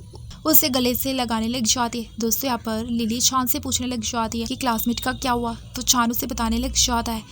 उसे गले से लगाने लग जाती है। दोस्तों यहाँ पर लिली चान से पूछने लग जाती है कि क्लासमेट का क्या हुआ, तो चान उसे बताने लग जाता है।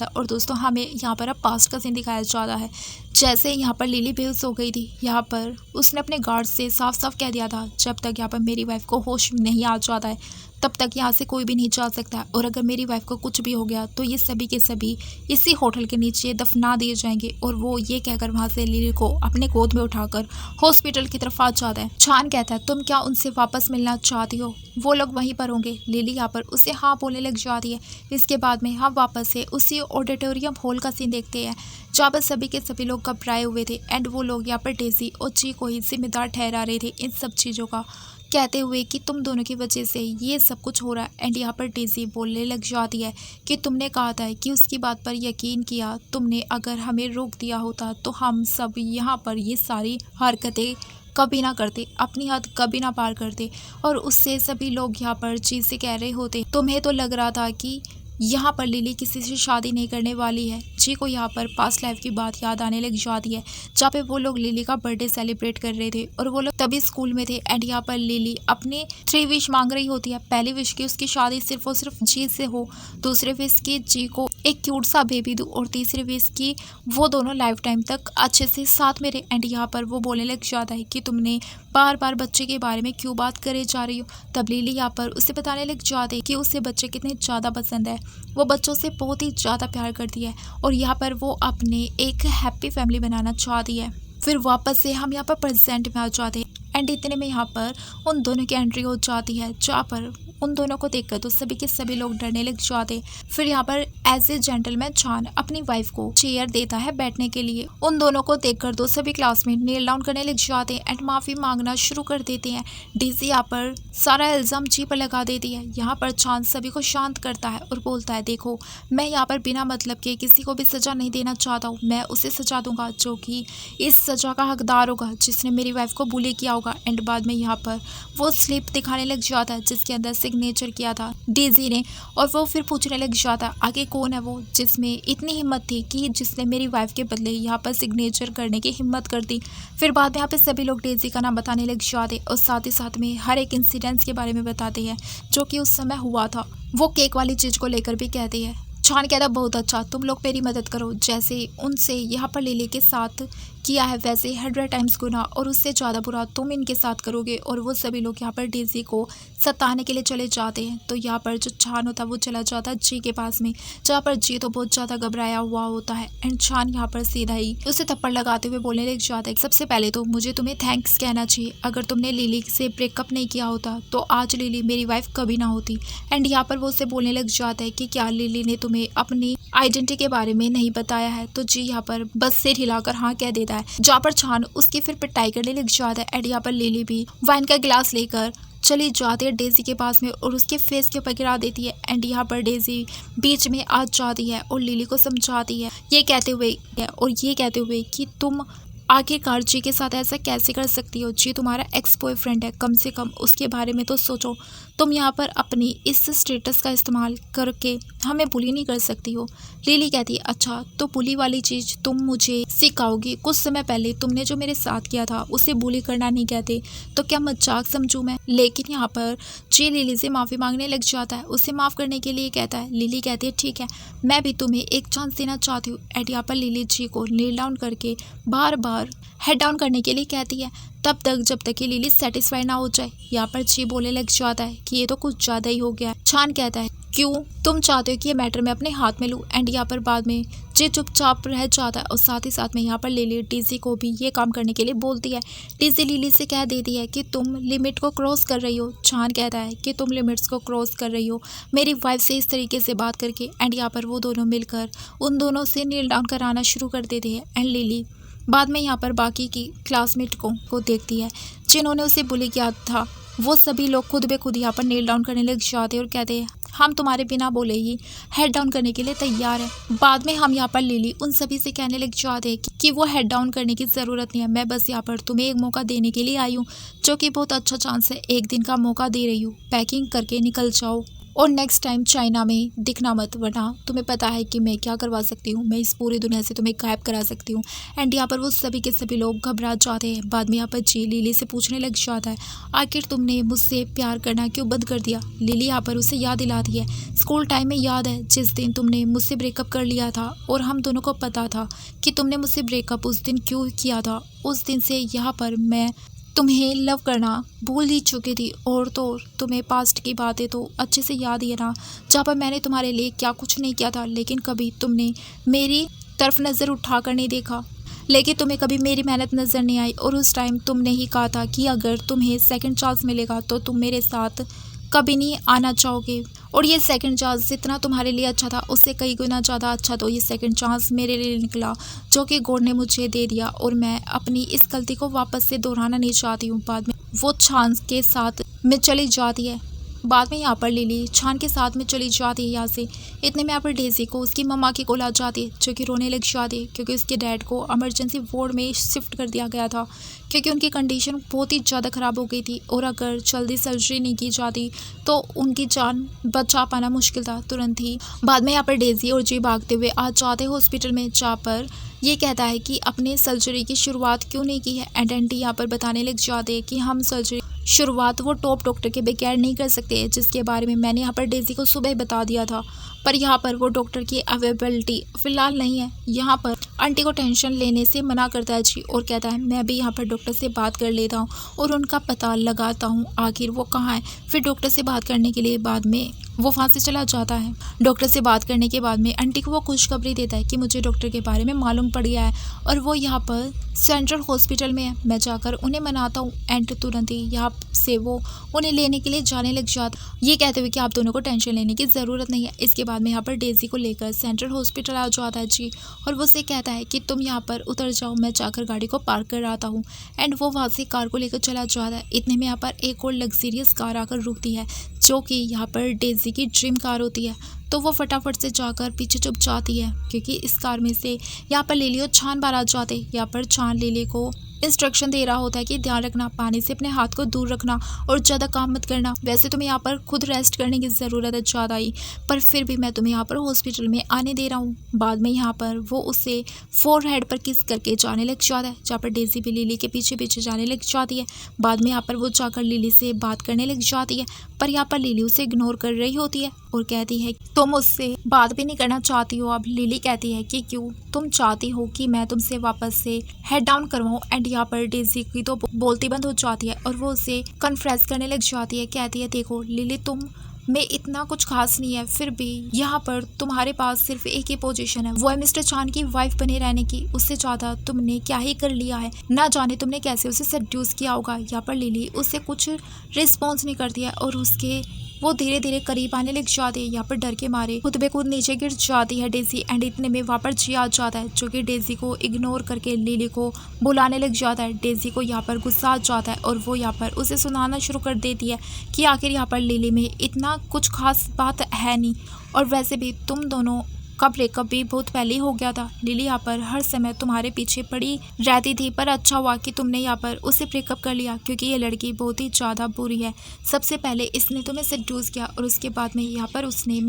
और दोस्तों हमें यहाँ पर अब पास्ट का सीन दिखाया जाता है। जैसे यहाँ पर लिली बेहोश हो गई थी, यहाँ पर उसने अपने गार्ड से साफ साफ कह दिया था जब तक यहाँ पर मेरी वाइफ को होश नहीं आ जाता है तब तक यहाँ से कोई भी नहीं जा सकता, और अगर मेरी वाइफ को कुछ भी हो गया तो ये सभी के सभी इसी होटल के नीचे दफना दिए जाएंगे। और वो ये कहकर वहाँ से लिली को अपने गोद में उठाकर हॉस्पिटल की तरफ आ जाता है। चान कहता है तुम क्या उनसे वापस मिलना चाहती हो, वो लोग वहीं पर होंगे। लिली यहाँ पर उसे हाँ बोलने लग जाती है। इसके बाद में हम वापस से उसी ऑडिटोरियम हॉल का सीन देखते हैं, जहाँ पर सभी के सभी लोग घबराए हुए थे। एंड वो लोग यहाँ पर डेज़ी और जी को ही जिम्मेदार ठहरा रहे थे इन सब चीज़ों का, कहते हुए कि तुम दोनों की वजह से ये सब कुछ हो रहा है। एंड यहाँ पर डेज़ी बोलने लग जाती है कि तुमने कहा था कि उसकी बात पर यकीन किया, तुमने अगर हमें रोक दिया होता तो हम सब यहाँ पर ये सारी हरकतें कभी ना करते, अपनी हद कभी ना पार करते, और उससे सभी लोग यहाँ पर जी से कह रहे होते तुम्हें तो लग रहा था कि यहाँ पर लिली किसी से शादी नहीं करने वाली है। जी को यहाँ पर पास्ट लाइफ की बात याद आने लग जाती है, जहाँ पे वो लोग लिली का बर्थडे सेलिब्रेट कर रहे थे और वो लोग तभी स्कूल में थे। एंड यहाँ पर लिली अपने 3 विश मांग रही होती है। पहली विश की उसकी शादी सिर्फ और सिर्फ जी से हो, दूसरे विश की जी को एक क्यूट सा बेबी दूँ, और तीसरी विश की वो दोनों लाइफ टाइम तक अच्छे से साथ में रहे। एंड यहाँ पर वो बोलने लग जाता है कि तुमने बार बार बच्चे के बारे में क्यों बात करे जा रही हो। तब लिली यहाँ पर उसे बताने लग जाते हैं कि उसे बच्चे कितने ज़्यादा पसंद है, वो बच्चों से बहुत ही ज़्यादा प्यार करती है और यहाँ पर वो अपने एक हैप्पी फैमिली बनाना चाहती है। फिर वापस से हम यहाँ पर प्रेजेंट में आ जाते हैं। एंड इतने में यहाँ पर उन दोनों की एंट्री हो जाती है, जहाँ पर उन दोनों को देखकर तो सभी के सभी लोग डरने लग जाते। फिर यहाँ पर एज ए जेंटलमैन चान अपनी वाइफ को चेयर देता है बैठने के लिए। उन दोनों को देखकर तो सभी क्लासमेट नील डाउन करने लग जाते हैं एंड माफ़ी मांगना शुरू कर देते हैं। डेज़ी यहाँ पर सारा इल्ज़ाम जी पर लगा देती है। यहाँ पर चान सभी को शांत करता है और बोलता है देखो मैं यहाँ पर बिना मतलब के किसी को भी सज़ा नहीं देना चाहता हूँ, मैं उसे सज़ा दूंगा जो कि इस सज़ा का हकदार होगा, जिसने मेरी वाइफ को बुली किया होगा। एंड बाद में यहाँ पर वो स्लिप दिखाने लग जाता है जिसके अंदर सिग्नेचर किया था डेज़ी ने, और वो फिर पूछने लग जाता है आगे कौन है वो जिसमें इतनी हिम्मत थी कि जिसने मेरी वाइफ के बदले यहाँ पर सिग्नेचर करने की हिम्मत कर दी। फिर बाद में यहाँ पे सभी लोग डेज़ी का नाम बताने लग जाते और साथ ही साथ में हर एक इंसिडेंट्स के बारे में बताते हैं जो कि उस समय हुआ था। वो केक वाली चीज़ को लेकर भी कहते हैं। चान कहता बहुत अच्छा, तुम लोग मेरी मदद करो, जैसे उनसे यहाँ पर लिली के साथ किया है वैसे 100 टाइम्स गुना और उससे ज़्यादा बुरा तुम इनके साथ करोगे। और वो सभी लोग यहाँ पर डेज़ी को सताने के लिए चले जाते हैं। तो यहाँ पर जो चान होता है वो चला जाता है जी के पास में, जहाँ पर जी तो बहुत ज़्यादा घबराया हुआ होता है। एंड चान यहाँ पर सीधा ही उसे थप्पड़ लगाते हुए बोलने लग जाता है सबसे पहले तो मुझे तुम्हें थैंक्स कहना चाहिए, अगर तुमने लिली से ब्रेकअप नहीं किया होता तो आज लिली मेरी वाइफ कभी ना होती। एंड यहाँ पर वो उसे बोलने लग जाता है कि क्या लिली ने तुम्हें अपनी आइडेंटिटी के बारे में नहीं बताया है। तो जी यहाँ पर बस सिर हिलाकर हाँ कह देता है, जहाँ पर चान उसकी फिर पिटाई करने लग जाता है। एंड यहाँ पर लिली भी वाइन का गिलास लेकर चली जाती है डेज़ी के पास में और उसके फेस के ऊपर गिरा देती है। एंड यहाँ पर डेज़ी बीच में आ जाती है और लिली को समझाती है ये कहते हुए कि तुम आखिरकार जी के साथ ऐसा कैसे कर सकती हो? जी तुम्हारा एक्स बॉयफ्रेंड है, कम से कम उसके बारे में तो सोचो। तुम यहाँ पर अपनी इस स्टेटस का इस्तेमाल करके हमें बुली नहीं कर सकती हो। लिली कहती है अच्छा तो बुली वाली चीज़ तुम मुझे सिखाओगी? कुछ समय पहले तुमने जो मेरे साथ किया था उसे बुली करना नहीं कहते तो क्या मजाक समझूं मैं? लेकिन यहाँ पर जी लिली से माफ़ी मांगने लग जाता है, उसे माफ़ करने के लिए कहता है। लिली कहती है ठीक है, मैं भी तुम्हें एक चांस देना चाहती हूँ। एंड यहाँ पर लिली जी को नील डाउन करके बार बार हेड डाउन करने के लिए कहती है, तब तक जब तक कि लिली सेटिस्फाई ना हो जाए। यहाँ पर जी बोले लग जाता है कि ये तो कुछ ज़्यादा ही हो गया है। छान कहता है क्यों तुम चाहते हो कि ये मैटर मैं अपने हाथ में लूँ? एंड यहाँ पर बाद में जी चुपचाप रह जाता है और साथ ही साथ में यहाँ पर लिली डीजी को भी ये काम करने के लिए बोलती है। डीजी लिली से कह देती है कि तुम लिमिट को क्रॉस कर रही हो। छान कहता है कि तुम लिमिट्स को क्रॉस कर रही हो मेरी वाइफ से इस तरीके से बात करके। एंड यहाँ पर वो दोनों मिलकर उन दोनों से नील डाउन कराना शुरू कर देते हैं। एंड लिली बाद में यहाँ पर बाकी की क्लासमेट को देखती है जिन्होंने उसे बुली किया था। वो सभी लोग खुद ब खुद यहाँ पर नील डाउन करने लग जाते हैं और कहते हैं हम तुम्हारे बिना बोले ही हेड डाउन करने के लिए तैयार है। बाद में हम यहाँ पर लिली उन सभी से कहने लग जाते हैं कि वो हेड डाउन करने की ज़रूरत नहीं है, मैं बस यहाँ पर तुम्हें एक मौका देने के लिए आई हूँ जो कि बहुत अच्छा चांस है, एक दिन का मौका दे रही हूँ, पैकिंग करके निकल जाओ और नेक्स्ट टाइम चाइना में दिखना मत, वरना तुम्हें पता है कि मैं क्या करवा सकती हूँ, मैं इस पूरी दुनिया से तुम्हें गायब करा सकती हूँ। एंड यहाँ पर वो सभी के सभी लोग घबरा जाते हैं। बाद में यहाँ पर जी लिली से पूछने लग जाता है आखिर तुमने मुझसे प्यार करना क्यों बंद कर दिया? लिली यहाँ पर उसे याद दिलाती है स्कूल टाइम में याद है जिस दिन तुमने मुझसे ब्रेकअप कर लिया था और हम दोनों को पता था कि तुमने मुझसे ब्रेकअप उस दिन क्यों किया था। उस दिन से यहाँ पर मैं तुम्हें लव करना भूल ही चुकी थी और तो तुम्हें पास्ट की बातें तो अच्छे से याद ही है ना, जहाँ पर मैंने तुम्हारे लिए क्या कुछ नहीं किया था लेकिन कभी तुमने मेरी तरफ नज़र उठा कर नहीं देखा, लेकिन तुम्हें कभी मेरी मेहनत नज़र नहीं आई और उस टाइम तुमने ही कहा था कि अगर तुम्हें सेकंड चांस मिलेगा तो तुम मेरे साथ कभी नहीं आना चाहोगे। और ये सेकंड चांस जितना तुम्हारे लिए अच्छा था उससे कई गुना ज़्यादा अच्छा तो ये सेकंड चांस मेरे लिए निकला जो कि गॉड ने मुझे दे दिया और मैं अपनी इस गलती को वापस से दोहराना नहीं चाहती हूँ। बाद में वो चांस के साथ में चली जाती है। बाद में यहाँ पर लिली छान के साथ में चली जाती है यहाँ से। इतने में यहाँ पर डेजी को उसकी मम्मा की कॉल आ जाती है जो कि रोने लग जाती है क्योंकि उसके डैड को इमरजेंसी वार्ड में शिफ्ट कर दिया गया था क्योंकि उनकी कंडीशन बहुत ही ज़्यादा ख़राब हो गई थी और अगर जल्दी सर्जरी नहीं की जाती तो उनकी जान बचा पाना मुश्किल था तुरंत ही। बाद में यहाँ पर डेजी और जी भागते हुए आ जाते हैं हॉस्पिटल में जहाँ पर ये कहता है कि अपने सर्जरी की शुरुआत क्यों नहीं की है। एंड आंटी यहाँ पर बताने लग जाते हैं कि हम सर्जरी शुरुआत वो टॉप डॉक्टर के बगैर नहीं कर सकते जिसके बारे में मैंने यहाँ पर डेजी को सुबह बता दिया था, पर यहाँ पर वो डॉक्टर की अवेलेबिलिटी फ़िलहाल नहीं है। यहाँ पर आंटी को टेंशन लेने से मना करता है जी और कहता है मैं भी यहाँ पर डॉक्टर से बात कर लेता हूँ और उनका पता लगाता हूँ आखिर वो कहाँ है। फिर डॉक्टर से बात करने के लिए बाद में वो वहाँ से चला जाता है। डॉक्टर से बात करने के बाद में आंटी को वो खुशखबरी देता है कि मुझे डॉक्टर के बारे में मालूम पड़ गया है और वो यहाँ पर सेंट्रल हॉस्पिटल में है, मैं जाकर उन्हें मनाता हूँ। एंड तुरंत ही यहाँ से वो उन्हें लेने के लिए जाने लग जाता, ये कहते हुए कि आप दोनों को टेंशन लेने की ज़रूरत नहीं है। इसके बाद में यहाँ पर डेजी को लेकर सेंट्रल हॉस्पिटल आ जाता है जी और वो से कहता है कि तुम यहाँ पर उतर जाओ, मैं जाकर गाड़ी को पार्क कर आता हूँ। एंड वो वहाँ से कार को लेकर चला जाता है। इतने में यहाँ पर एक और लग्जरियस कार आकर रुकती है जो कि यहाँ पर डेजी की ड्रीम कार होती है, तो वो फटाफट से जाकर पीछे छुप जाती है क्योंकि इस कार में से यहाँ पर लिली और छान बाहर आ जाते। यहाँ पर छान लिली को इंस्ट्रक्शन दे रहा होता है कि ध्यान रखना, पानी से अपने हाथ को दूर रखना और ज़्यादा काम मत करना। वैसे तुम्हें यहाँ पर खुद रेस्ट करने की ज़रूरत है ज़्यादा ही, पर फिर भी मैं तुम्हें यहाँ पर हॉस्पिटल में आने दे रहा हूँ। बाद में यहाँ पर वो उससे फोरहेड पर किस करके जाने लग जाता है जहाँ पर डेजी भी लिली के पीछे पीछे जाने लग जाती है। बाद में यहाँ पर वो जाकर लिली से बात करने लग जाती है, पर यहाँ पर लिली उसे इग्नोर कर रही होती है और कहती है तुम मुझसे बात भी नहीं करना चाहती हो। अब लिली कहती है कि क्यों, तुम चाहती हो कि मैं तुमसे वापस से हेड डाउन करवाऊँ। एंड यहाँ पर डेजी की तो बोलती बंद हो जाती है और वो उसे कन्फ्रेस करने लग जाती है। कहती है देखो लिली, तुम में इतना कुछ खास नहीं है, फिर भी यहाँ पर तुम्हारे पास सिर्फ एक ही पोजीशन है, वो है मिस्टर चान की वाइफ बने रहने की। उससे ज़्यादा तुमने क्या ही कर लिया है, ना जाने तुमने कैसे उसे सेड्यूस किया होगा। यहाँ पर लिली उससे कुछ रिस्पॉन्स नहीं करती है और उसके वो धीरे धीरे करीब आने लग जाती है। यहाँ पर डर के मारे खुद बे खुद नीचे गिर जाती है डेजी। एंड इतने में वहाँ पर जी आ जाता है जो कि डेजी को इग्नोर करके लिली को बुलाने लग जाता है। डेजी को यहाँ पर गुस्सा आ जाता है और वो यहाँ पर उसे सुनाना शुरू कर देती है कि आखिर यहाँ पर लिली में इतना कुछ खास बात है नहीं और वैसे भी तुम दोनों का ब्रेकअप भी बहुत पहले ही हो गया था। लिली यहाँ पर हर समय तुम्हारे पीछे पड़ी रहती थी, पर अच्छा हुआ कि तुमने यहाँ पर उससे ब्रेकअप कर लिया, क्योंकि ये लड़की बहुत ही ज़्यादा बुरी है। सबसे पहले इसने तुम्हें सेड्यूस किया और उसके बाद में यहाँ पर उसने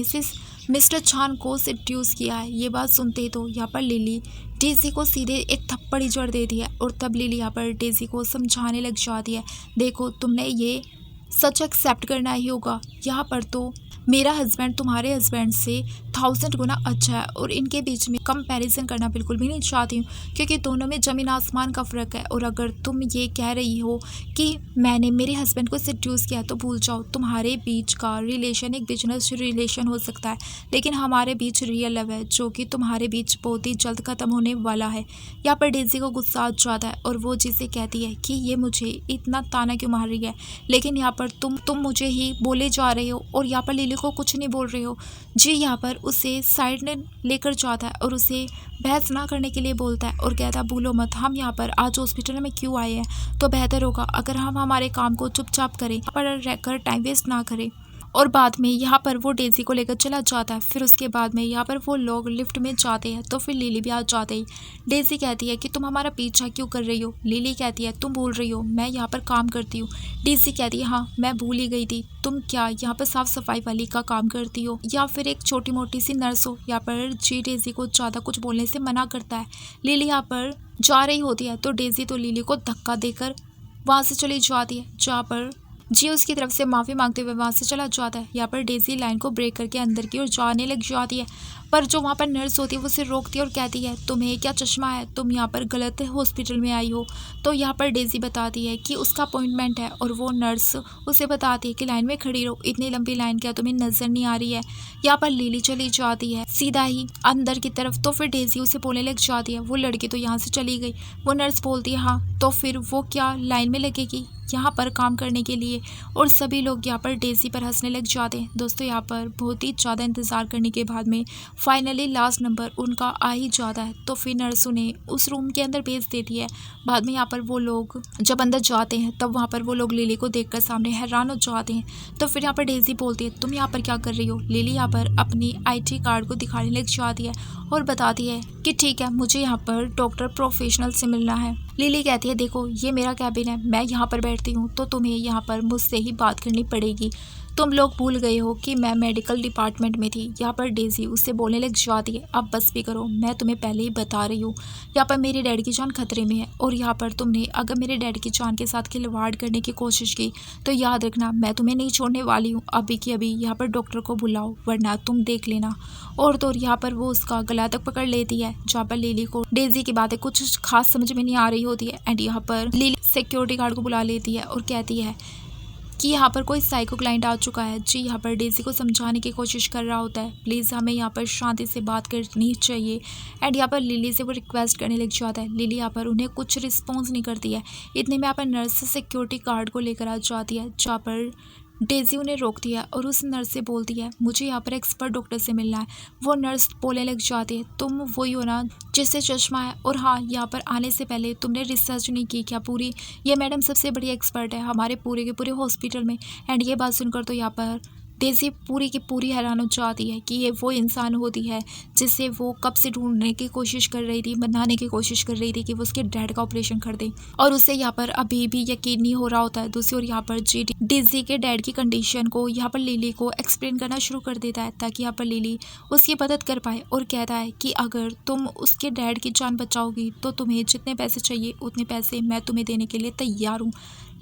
मिस्टर चान को सेड्यूस किया है। ये बात सुनते ही तो यहाँ पर लिली डेज़ी को सीधे एक थप्पड़ ही जड़ देती है और तब लिली यहाँ पर डेज़ी को समझाने लग जाती है, देखो तुमने ये सच एक्सेप्ट करना ही होगा। यहाँ पर तो मेरा हस्बैंड तुम्हारे हस्बैंड से 1000 गुना अच्छा है और इनके बीच में कंपैरिजन करना बिल्कुल भी नहीं चाहती हूँ, क्योंकि दोनों में ज़मीन आसमान का फ़र्क है। और अगर तुम ये कह रही हो कि मैंने मेरे हस्बैंड को सेड्यूस किया तो भूल जाओ, तुम्हारे बीच का रिलेशन एक बिजनेस रिलेशन हो सकता है, लेकिन हमारे बीच रियल लव है जो कि तुम्हारे बीच बहुत ही जल्द ख़त्म होने वाला है। यहाँ पर डेज़ी को गुस्सा आ जाता है और वो जिसे कहती है कि ये मुझे इतना ताना क्यों मार रही है, लेकिन यहाँ पर तुम मुझे ही बोले जा रहे हो और यहाँ पर लिली को कुछ नहीं बोल रहे हो। जी यहाँ पर उसे साइड में लेकर जाता है और उसे बहस ना करने के लिए बोलता है और कहता है, भूलो मत हम यहाँ पर आज हॉस्पिटल में क्यों आए हैं, तो बेहतर होगा अगर हम हमारे काम को चुपचाप करें, पर रहकर टाइम वेस्ट ना करें। और बाद में यहाँ पर वो डेज़ी को लेकर चला जाता है। फिर उसके बाद में यहाँ पर वो लोग लिफ्ट में जाते हैं तो फिर लिली भी आ जाते ही डेज़ी कहती है कि तुम हमारा पीछा क्यों कर रही हो। लिली कहती है, तुम भूल रही हो मैं यहाँ पर काम करती हूँ। डेज़ी कहती है, हाँ मैं भूल ही गई थी, तुम क्या यहाँ पर साफ सफाई वाली का काम करती हो या फिर एक छोटी मोटी सी नर्स हो। यहाँ पर जी डेज़ी को ज़्यादा कुछ बोलने से मना करता है। लिली यहाँ पर जा रही होती है तो डेज़ी तो लिली को धक्का देकर वहाँ से चली जाती है, जहाँ पर जी उसकी तरफ से माफ़ी मांगते हुए वहाँ से चला जाता है। यहाँ पर डेज़ी लाइन को ब्रेक करके अंदर की ओर जाने लग जाती है, पर जो वहाँ पर नर्स होती है वो उसे रोकती है और कहती है, तुम्हें क्या चश्मा है, तुम यहाँ पर गलत हॉस्पिटल में आई हो। तो यहाँ पर डेज़ी बताती है कि उसका अपॉइंटमेंट है और वो नर्स उसे बताती है कि लाइन में खड़ी रहो, इतनी लंबी लाइन क्या तुम्हें नज़र नहीं आ रही है। यहाँ पर लिली चली जाती है सीधा ही अंदर की तरफ, तो फिर डेज़ी उसे बोलने लग जाती है, वो लड़की तो यहाँ से चली गई। वो नर्स बोलती है, हाँ तो फिर वो क्या लाइन में लगेगी यहाँ पर काम करने के लिए। और सभी लोग यहाँ पर डेज़ी पर हंसने लग जाते हैं। दोस्तों यहाँ पर बहुत ही ज़्यादा इंतज़ार करने के बाद में फाइनली लास्ट नंबर उनका आ ही जाता है, तो फिर नर्स उन्हें उस रूम के अंदर भेज देती है। बाद में यहाँ पर वो लोग जब अंदर जाते हैं तब वहाँ पर वो लोग लिली को देखकर सामने हैरान हो जाते हैं। तो फिर यहाँ पर डेज़ी बोलती है, तुम यहाँ पर क्या कर रही हो। लिली यहाँ पर अपनी IT कार्ड को दिखाने लग जाती है और बताती है कि ठीक है मुझे यहाँ पर डॉक्टर प्रोफेशनल से मिलना है। लिली कहती है, देखो ये मेरा कैबिन है, मैं यहाँ पर बैठती हूँ तो तुम्हें यहाँ पर मुझसे ही बात करनी पड़ेगी। तुम लोग भूल गए हो कि मैं मेडिकल डिपार्टमेंट में थी। यहाँ पर डेज़ी उससे बोलने लग जाती है, अब बस भी करो, मैं तुम्हें पहले ही बता रही हूँ यहाँ पर मेरे डैड की जान खतरे में है और यहाँ पर तुमने अगर मेरे डैड की जान के साथ खिलवाड़ करने की कोशिश की तो याद रखना मैं तुम्हें नहीं छोड़ने वाली हूँ। अभी की अभी यहाँ पर डॉक्टर को बुलाओ वरना तुम देख लेना। और तो यहाँ पर वो उसका गला तक पकड़ लेती है, जहाँ पर लिली को डेज़ी की बातें कुछ खास समझ में नहीं आ रही होती है। एंड यहाँ पर लिली सिक्योरिटी गार्ड को बुला लेती है और कहती है कि यहाँ पर कोई साइको क्लाइंट आ चुका है। जी यहाँ पर डेज़ी को समझाने की कोशिश कर रहा होता है, प्लीज़ हमें यहाँ पर शांति से बात करनी चाहिए। एंड यहाँ पर लिली से वो रिक्वेस्ट करने लग जाता है। लिली यहाँ पर उन्हें कुछ रिस्पॉन्स नहीं करती है। इतने में यहाँ पर नर्स सिक्योरिटी गार्ड को लेकर आ जाती है, जहाँ पर डेज़ी उन्हें रोकती है और उस नर्स से बोलती है, मुझे यहाँ पर एक्सपर्ट डॉक्टर से मिलना है। वो नर्स बोलने लग जाती है, तुम वही हो ना जिससे चश्मा है, और हाँ यहाँ पर आने से पहले तुमने रिसर्च नहीं की क्या पूरी। ये मैडम सबसे बड़ी एक्सपर्ट है हमारे पूरे के पूरे हॉस्पिटल में। एंड ये बात सुनकर तो यहाँ पर डेज़ी पूरी की पूरी हैरान हो जाती है कि ये वो इंसान होती है जिसे वो कब से ढूंढने की कोशिश कर रही थी, मनाने की कोशिश कर रही थी कि वो उसके डैड का ऑपरेशन कर दे, और उसे यहाँ पर अभी भी यकीन नहीं हो रहा होता है। दूसरी ओर यहाँ पर जी डेज़ी के डैड की कंडीशन को यहाँ पर लिली को एक्सप्लेन करना शुरू कर देता है ताकि यहाँ पर लिली उसकी मदद कर पाए, और कहता है कि अगर तुम उसके डैड की जान बचाओगी तो तुम्हें जितने पैसे चाहिए उतने पैसे मैं तुम्हें देने के लिए तैयार हूँ।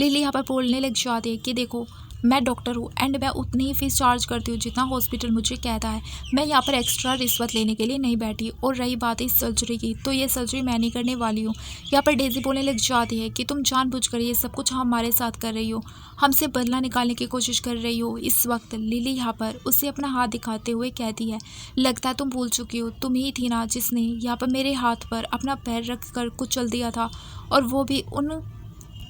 लिली यहाँ पर बोलने लग जाती है कि देखो मैं डॉक्टर हूँ एंड मैं उतनी ही फीस चार्ज करती हूँ जितना हॉस्पिटल मुझे कहता है। मैं यहाँ पर एक्स्ट्रा रिश्वत लेने के लिए नहीं बैठी। और रही बात इस सर्जरी की, तो ये सर्जरी मैं नहीं करने वाली हूँ। यहाँ पर डेज़ी बोलने लग जाती है कि तुम जानबूझकर ये सब कुछ हमारे साथ कर रही हो, हमसे बदला निकालने की कोशिश कर रही हो। इस वक्त लिली यहाँ पर उसे अपना हाथ दिखाते हुए कहती है, लगता है तुम भूल चुकी हो, तुम ही थी ना जिसने यहाँ पर मेरे हाथ पर अपना पैर रख कर कुचल दिया था, और वो भी उन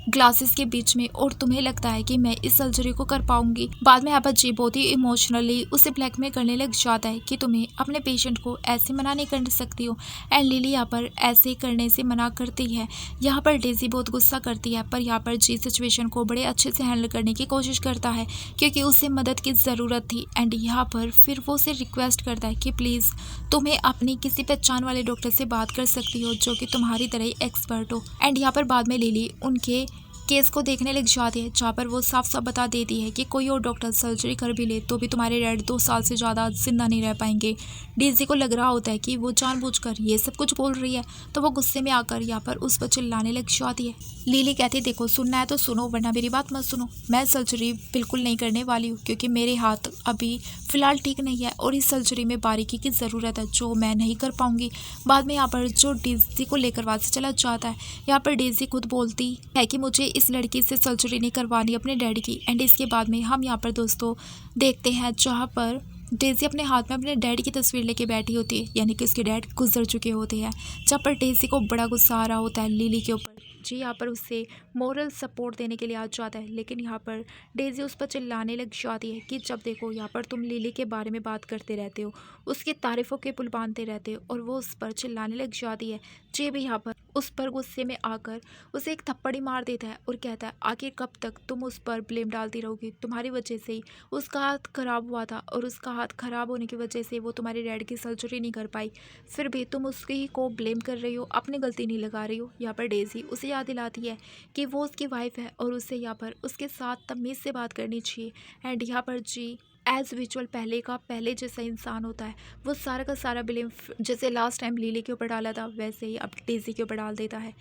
ग्लासेस के बीच में और तुम्हें लगता है कि मैं इस सर्जरी को कर पाऊंगी। बाद में यहाँ पर जी बहुत ही इमोशनली उसे ब्लैकमेल करने लग जाता है कि तुम्हें अपने पेशेंट को ऐसे मना नहीं कर सकती हो। एंड लिली यहाँ पर ऐसे करने से मना करती है। यहाँ पर डेजी बहुत गुस्सा करती है, पर यहाँ पर जी सिचुएशन को बड़े अच्छे से हैंडल करने की कोशिश करता है क्योंकि उसे मदद की ज़रूरत थी। एंड यहाँ पर फिर वो उसे रिक्वेस्ट करता है कि प्लीज़ तुम्हें अपनी किसी पहचान वाले डॉक्टर से बात कर सकती हो जो कि तुम्हारी तरह ही एक्सपर्ट हो। एंड यहाँ पर बाद में लिली उनके केस को देखने लग जाती है, जहाँ पर वो साफ साफ बता देती है कि कोई और डॉक्टर सर्जरी कर भी ले तो भी तुम्हारे डैड 2 साल से ज़्यादा जिंदा नहीं रह पाएंगे। डेजी को लग रहा होता है कि वो जानबूझकर ये सब कुछ बोल रही है, तो वो गुस्से में आकर यहाँ पर उस पर चिल्लाने लग जाती है। लिली कहती देखो सुनना है तो सुनो वरना मेरी बात मत सुनो। मैं सर्जरी बिल्कुल नहीं करने वाली हूँ क्योंकि मेरे हाथ अभी फ़िलहाल ठीक नहीं है और इस सर्जरी में बारीकी की ज़रूरत है जो मैं नहीं कर पाऊँगी। बाद में यहाँ पर जो डेजी को लेकर वहाँ से चला जाता है। यहाँ पर डेजी खुद बोलती है कि मुझे इस लड़की से सर्जरी नहीं करवानी अपने डैडी की। एंड इसके बाद में हम यहाँ पर दोस्तों देखते हैं जहाँ पर डेजी अपने हाथ में अपने डैडी की तस्वीर लेके बैठी होती है, यानी कि उसके डैड गुजर चुके होते हैं। जहाँ पर डेजी को बड़ा गुस्सा आ रहा होता है लिली के ऊपर। जी यहाँ पर उसे मोरल सपोर्ट देने के लिए आ जाता है, लेकिन यहाँ पर डेजी उस पर चिल्लाने लग जाती है कि जब देखो यहाँ पर तुम लिली के बारे में बात करते रहते हो, उसकी तारीफ़ों के पुल बांधते रहते हो, और वो उस पर चिल्लाने लग जाती है। जी भी यहाँ पर उस पर गुस्से में आकर उसे एक थप्पड़ी मार देता है और कहता है आखिर कब तक तुम उस पर ब्लेम डालती रहोगी, तुम्हारी वजह से ही उसका हाथ खराब हुआ था और उसका हाथ खराब होने की वजह से वो तुम्हारे डैड की सर्जरी नहीं कर पाई, फिर भी तुम उसके ही को ब्लेम कर रही हो, अपनी गलती नहीं लगा रही हो। यहाँ पर डेजी उसे याद दिलाती है कि वो उसकी वाइफ है और उसे यहाँ पर उसके साथ तमीज़ से बात करनी चाहिए। एंड यहाँ पर जी एज विजुअल पहले का पहले जैसा इंसान होता है, वो सारा का सारा ब्लेम जैसे लास्ट टाइम लिली के ऊपर डाला था वैसे ही अब डेजी के ऊपर डाल देता है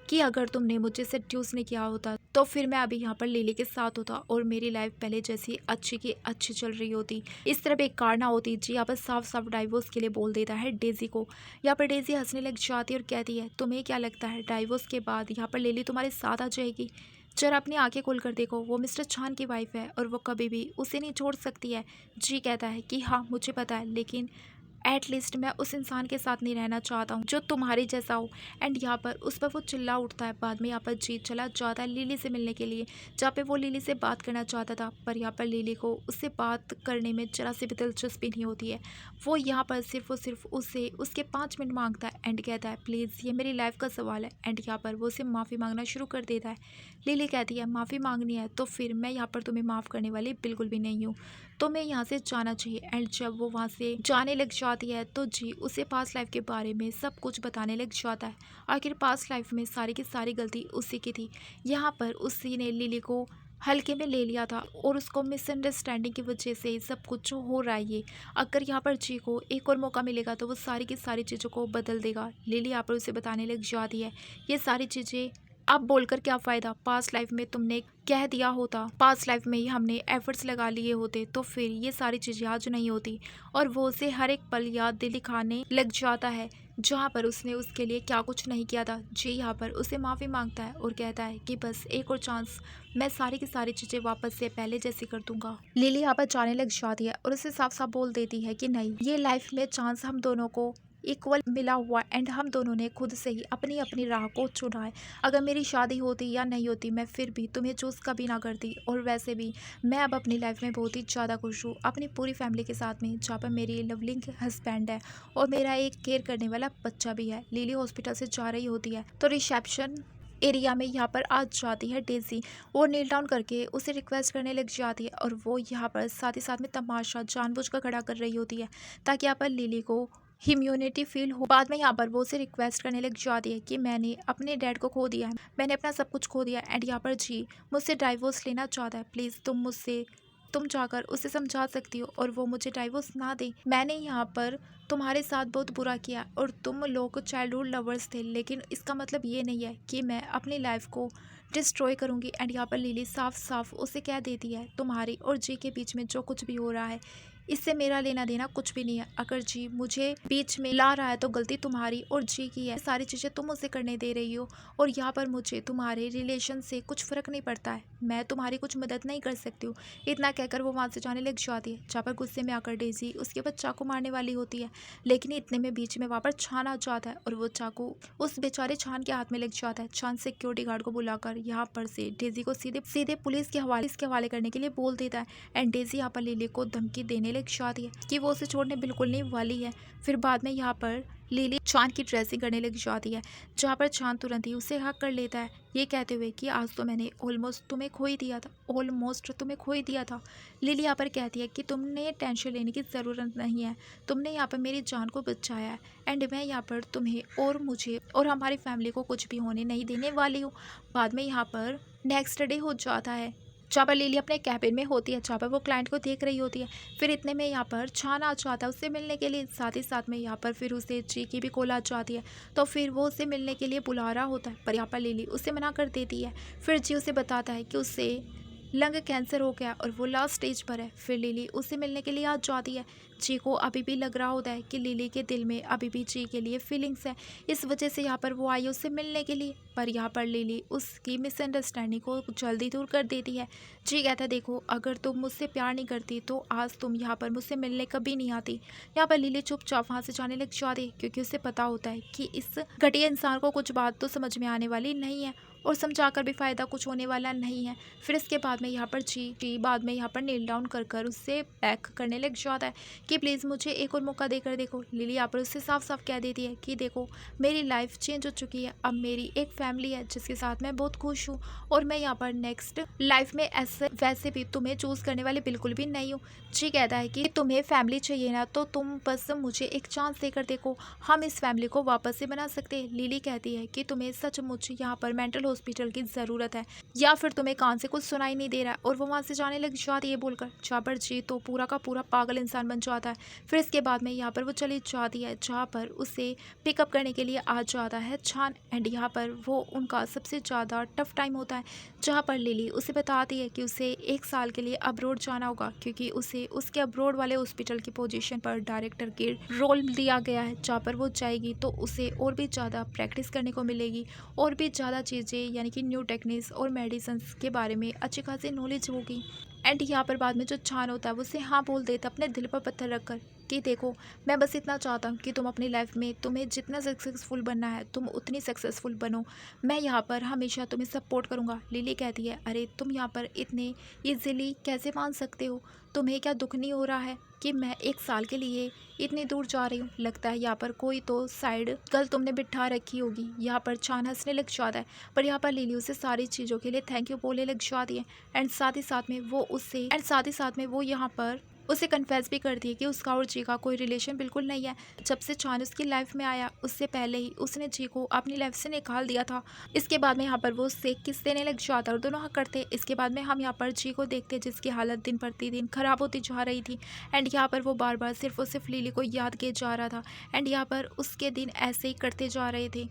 कि अगर तुमने मुझे सेड्यूस नहीं किया होता तो फिर मैं अभी यहाँ पर लिली के साथ होता और मेरी लाइफ पहले जैसी अच्छी की अच्छी चल रही होती, इस तरह बेकार ना होती। जी यहाँ पर साफ साफ डाइवोर्स के लिए बोल देता है डेजी को। यहाँ पर डेजी हंसने लग जाती है और कहती है तुम्हें क्या लगता है डाइवोर्स के बाद यहाँ पर लिली तुम्हारे साथ आ जाएगी? जरा अपनी आंखें खोल कर देखो, वो मिस्टर चान की वाइफ है और वो कभी भी उसे नहीं छोड़ सकती है। जी कहता है कि हाँ मुझे पता है, लेकिन एटलीस्ट मैं उस इंसान के साथ नहीं रहना चाहता हूँ जो तुम्हारी जैसा हो। एंड यहाँ पर उस पर वो चिल्ला उठता है। बाद में यहाँ पर जीत चला जाता है लिली से मिलने के लिए, जहाँ पे वो लिली से बात करना चाहता था, पर यहाँ पर लिली को उससे बात करने में जरा सी भी दिलचस्पी नहीं होती है। वो यहाँ पर सिर्फ और सिर्फ उससे उसके 5 मिनट मांगता है एंड कहता है प्लीज़ ये मेरी लाइफ का सवाल है। एंड यहाँ पर वो उसे माफ़ी मांगना शुरू कर देता है। लिली कहती है माफ़ी मांगनी है तो फिर मैं यहाँ पर तुम्हें माफ़ करने वाली बिल्कुल भी नहीं हूँ, तुम्हें यहाँ से जाना चाहिए। एंड जब वो वहाँ से जाने लग जाती है तो जी उसे पास्ट लाइफ के बारे में सब कुछ बताने लग जाता है। आखिर पास्ट लाइफ में सारी की सारी गलती उसी की थी। यहाँ पर उसी ने लिली को हल्के में ले लिया था और उसको मिसअंडरस्टैंडिंग की वजह से सब कुछ जो हो रहा है ये, अगर यहाँ पर जी को एक और मौका मिलेगा तो वो सारी की सारी चीज़ों को बदल देगा। लिली यहाँ पर उसे बताने लग जाती है ये सारी चीज़ें अब बोलकर क्या फ़ायदा, पास्ट लाइफ में तुमने कह दिया होता, पास्ट लाइफ में ही हमने एफर्ट्स लगा लिए होते तो फिर ये सारी चीज़ें आज नहीं होती। और वो उसे हर एक पल याद दिखाने लग जाता है जहाँ पर उसने उसके लिए क्या कुछ नहीं किया था। जी यहाँ पर उसे माफ़ी मांगता है और कहता है कि बस एक और चांस, मैं सारी की सारी चीज़ें वापस से पहले जैसी कर दूंगा। लिली यहाँ पर जाने लग जाती है और उसे साफ साफ बोल देती है कि नहीं, ये लाइफ में चांस हम दोनों को इक्वल मिला हुआ एंड हम दोनों ने खुद से ही अपनी अपनी राह को चुना है। अगर मेरी शादी होती या नहीं होती मैं फिर भी तुम्हें चूज़ कभी ना करती। और वैसे भी मैं अब अपनी लाइफ में बहुत ही ज़्यादा खुश हूँ अपनी पूरी फैमिली के साथ में, जहाँ पर मेरी लवलिंग हस्बैंड है और मेरा एक केयर करने वाला बच्चा भी है। लिली हॉस्पिटल से जा रही होती है तो रिसेप्शन एरिया में यहाँ पर आ जाती है डेजी और नील डाउन करके उसे रिक्वेस्ट करने लग जाती है और वो यहाँ पर साथ ही साथ में तमाशा जानबूझकर खड़ा कर रही होती है ताकि यहाँ पर लिली को ह्यूमैनिटी फील हो। बाद में यहाँ पर वो उसे रिक्वेस्ट करने लग जाती है कि मैंने अपने डैड को खो दिया है, मैंने अपना सब कुछ खो दिया एंड यहाँ पर जी मुझसे डाइवोर्स लेना चाहता है, प्लीज़ तुम जाकर उसे समझा सकती हो और वो मुझे डाइवोर्स ना दे। मैंने यहाँ पर तुम्हारे साथ बहुत बुरा किया और तुम लोग चाइल्डहुड लवर्स थे, लेकिन इसका मतलब ये नहीं है कि मैं अपनी लाइफ को डिस्ट्रॉय करूँगी। एंड यहाँ पर लिली साफ साफ उसे कह देती है तुम्हारी और जी के बीच में जो कुछ भी हो रहा है इससे मेरा लेना देना कुछ भी नहीं है। अगर जी मुझे बीच में ला रहा है तो गलती तुम्हारी और जी की है। सारी चीज़ें तुम उसे करने दे रही हो और यहाँ पर मुझे तुम्हारे रिलेशन से कुछ फ़र्क नहीं पड़ता है। मैं तुम्हारी कुछ मदद नहीं कर सकती हूँ। इतना कहकर वो वहाँ से जाने लग जाती है। जहाँ पर गुस्से में आकर डेज़ी उसके बाद चाकू मारने वाली होती है, लेकिन इतने में बीच में वहाँ पर छान आ जाता है और वो चाकू उस बेचारे छान के हाथ में लग जाता है। छान सिक्योरिटी गार्ड को बुलाकर यहाँ पर से डेज़ी को सीधे सीधे पुलिस के हवाले करने के लिए बोल देता है। एंड डेज़ी यहाँ पर लिली को धमकी देने लग जाती है कि वो उसे छोड़ने बिल्कुल नहीं वाली है। फिर बाद में यहाँ पर लिली चांद की ड्रेसिंग करने लग जाती है, जहाँ पर चांद तुरंत ही उसे हक कर लेता है, ये कहते हुए कि आज तो मैंने ऑलमोस्ट तुम्हें खो ही दिया था। लिली यहाँ पर कहती है कि तुमने टेंशन लेने की ज़रूरत नहीं है, तुमने यहाँ पर मेरी जान को बचाया है एंड मैं यहाँ पर तुम्हें और मुझे और हमारी फैमिली को कुछ भी होने नहीं देने वाली हूँ। बाद में यहाँ पर नेक्स्ट डे हो जाता है, जहाँ पर लिली अपने कैबिन में होती है, जहाँ पर वो क्लाइंट को देख रही होती है। फिर इतने में यहाँ पर छान आ जाता है उससे मिलने के लिए। साथ ही साथ में यहाँ पर फिर उसे जी की भी कॉल आ जाती है, तो फिर वो उसे मिलने के लिए बुला रहा होता है, पर यहाँ पर लिली उसे मना कर देती है। फिर जी उसे बताता है कि उसे लंग कैंसर हो गया और वो लास्ट स्टेज पर है। फिर लिली उससे मिलने के लिए आ जाती है। जी को अभी भी लग रहा होता है कि लिली के दिल में अभी भी जी के लिए फीलिंग्स है, इस वजह से यहाँ पर वो आई उससे मिलने के लिए। पर यहाँ पर लिली उसकी मिसअंडरस्टैंडिंग को जल्दी दूर कर देती है। जी कहता है देखो, अगर तुम मुझसे प्यार नहीं करती तो आज तुम यहाँ पर मुझसे मिलने कभी नहीं आती। यहाँ पर लिली चुपचाप वहाँ से जाने लग जाती, क्योंकि उसे पता होता है कि इस घटिया इंसान को कुछ बात तो समझ में आने वाली नहीं है और समझाकर भी फ़ायदा कुछ होने वाला नहीं है। फिर इसके बाद में यहाँ पर जी बाद में यहाँ पर नील डाउन कर उससे बैक करने लग जाता है कि प्लीज़ मुझे एक और मौका देकर देखो। लिली यहाँ पर उससे साफ साफ कह देती है कि देखो, मेरी लाइफ चेंज हो चुकी है, अब मेरी एक फैमिली है जिसके साथ मैं बहुत खुश हूँ और मैं यहाँ पर नेक्स्ट लाइफ में ऐसे वैसे भी तुम्हें चूज़ करने वाले बिल्कुल भी नहीं हूँ। जी कहता है कि तुम्हें फैमिली चाहिए ना, तो तुम बस मुझे एक चांस देकर देखो, हम इस फैमिली को वापस से बना सकते हैं। लिली कहती है कि तुम्हें सचमुच यहाँ पर मेंटल हॉस्पिटल की ज़रूरत है या फिर तुम्हें कान से कुछ सुनाई नहीं दे रहा है, और वो वहाँ से जाने लग जाती है बोलकर। जहाँ पर जी तो पूरा का पूरा पागल इंसान बन जाता है। फिर इसके बाद में यहाँ पर वो चली जाती है, जहाँ पर उसे पिकअप करने के लिए आ जाता है छान। एंड यहाँ पर वो उनका सबसे ज़्यादा टफ टाइम होता है, जहाँ पर लिली उसे बताती है कि उसे 1 साल के लिए अब्रोड जाना होगा, क्योंकि उसे उसके अब्रोड वाले हॉस्पिटल की पोजीशन पर डायरेक्टर के रोल दिया गया है। जहाँ पर वो जाएगी तो उसे और भी ज़्यादा प्रैक्टिस करने को मिलेगी और भी ज़्यादा चीज़ें यानी कि न्यू टेक्निक्स और मेडिसिन के बारे में अच्छी खासी नॉलेज होगी। एंड यहाँ पर बाद में जो छान होता है वो उसे हाँ बोल देता अपने दिल पर पत्थर रखकर कि देखो, मैं बस इतना चाहता हूँ कि तुम अपनी लाइफ में तुम्हें जितना सक्सेसफुल बनना है तुम उतनी सक्सेसफुल बनो, मैं यहाँ पर हमेशा तुम्हें सपोर्ट करूँगा। लिली कहती है अरे तुम यहाँ पर इतने ईजिली कैसे मान सकते हो, तुम्हें क्या दुख नहीं हो रहा है कि मैं 1 साल के लिए इतनी दूर जा रही हूँ? लगता है यहाँ पर कोई तो साइड गल तुमने बिठा रखी होगी। यहाँ पर छान हंसने लग जाता है, पर यहाँ पर लिली उसे सारी चीज़ों के लिए थैंक यू बोलने लग जाती है। एंड साथ ही साथ में वो यहाँ पर उसे कन्फेस भी करती है कि उसका और जी का कोई रिलेशन बिल्कुल नहीं है। जब से चांद उसकी लाइफ में आया उससे पहले ही उसने जी को अपनी लाइफ से निकाल दिया था। इसके बाद में यहाँ पर वो उससे किस देने लग जाता और दोनों हक करते। इसके बाद में हम यहाँ पर जी को देखते जिसकी हालत दिन प्रतिदिन खराब होती जा रही थी। एंड यहाँ पर वो बार बार सिर्फ और सिर्फ लिली को याद किए जा रहा था। एंड यहाँ पर उसके दिन ऐसे ही करते जा रहे थे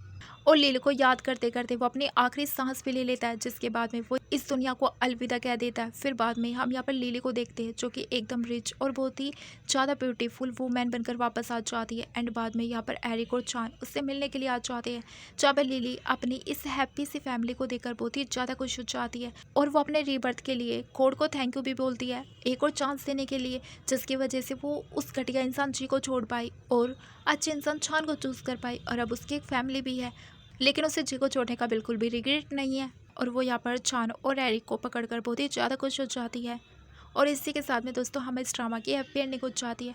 और लिली को याद करते करते वो अपनी आखिरी सांस भी ले लेता है, जिसके बाद में वो इस दुनिया को अलविदा कह देता है। फिर बाद में हम यहाँ पर लिली को देखते हैं जो कि एकदम रिच और बहुत ही ज़्यादा ब्यूटीफुल वूमेन बनकर वापस आ जाती है। एंड बाद में यहाँ पर एरिक और चांद उससे मिलने के लिए आ जाते हैं, जहाँ पर लिली अपनी इस हैप्पी सी फैमिली को देखकर बहुत ही ज़्यादा खुश हो जाती है और वो अपने रीबर्थ के लिए गॉड को थैंक यू भी बोलती है, एक और चांस देने के लिए, जिसकी वजह से वो उस घटिया इंसान जी को छोड़ पाई और अच्छे इंसान चांद को चूज़ कर पाई। और अब उसकी एक फैमिली भी है, लेकिन उसे जी को छोड़ने का बिल्कुल भी रिग्रेट नहीं है। और वो यहाँ पर चान और एरिक को पकड़कर बहुत ही ज़्यादा खुश हो जाती है। और इसी के साथ में दोस्तों हमें इस ड्रामा की हैप्पी एंडिंग हो जाती है।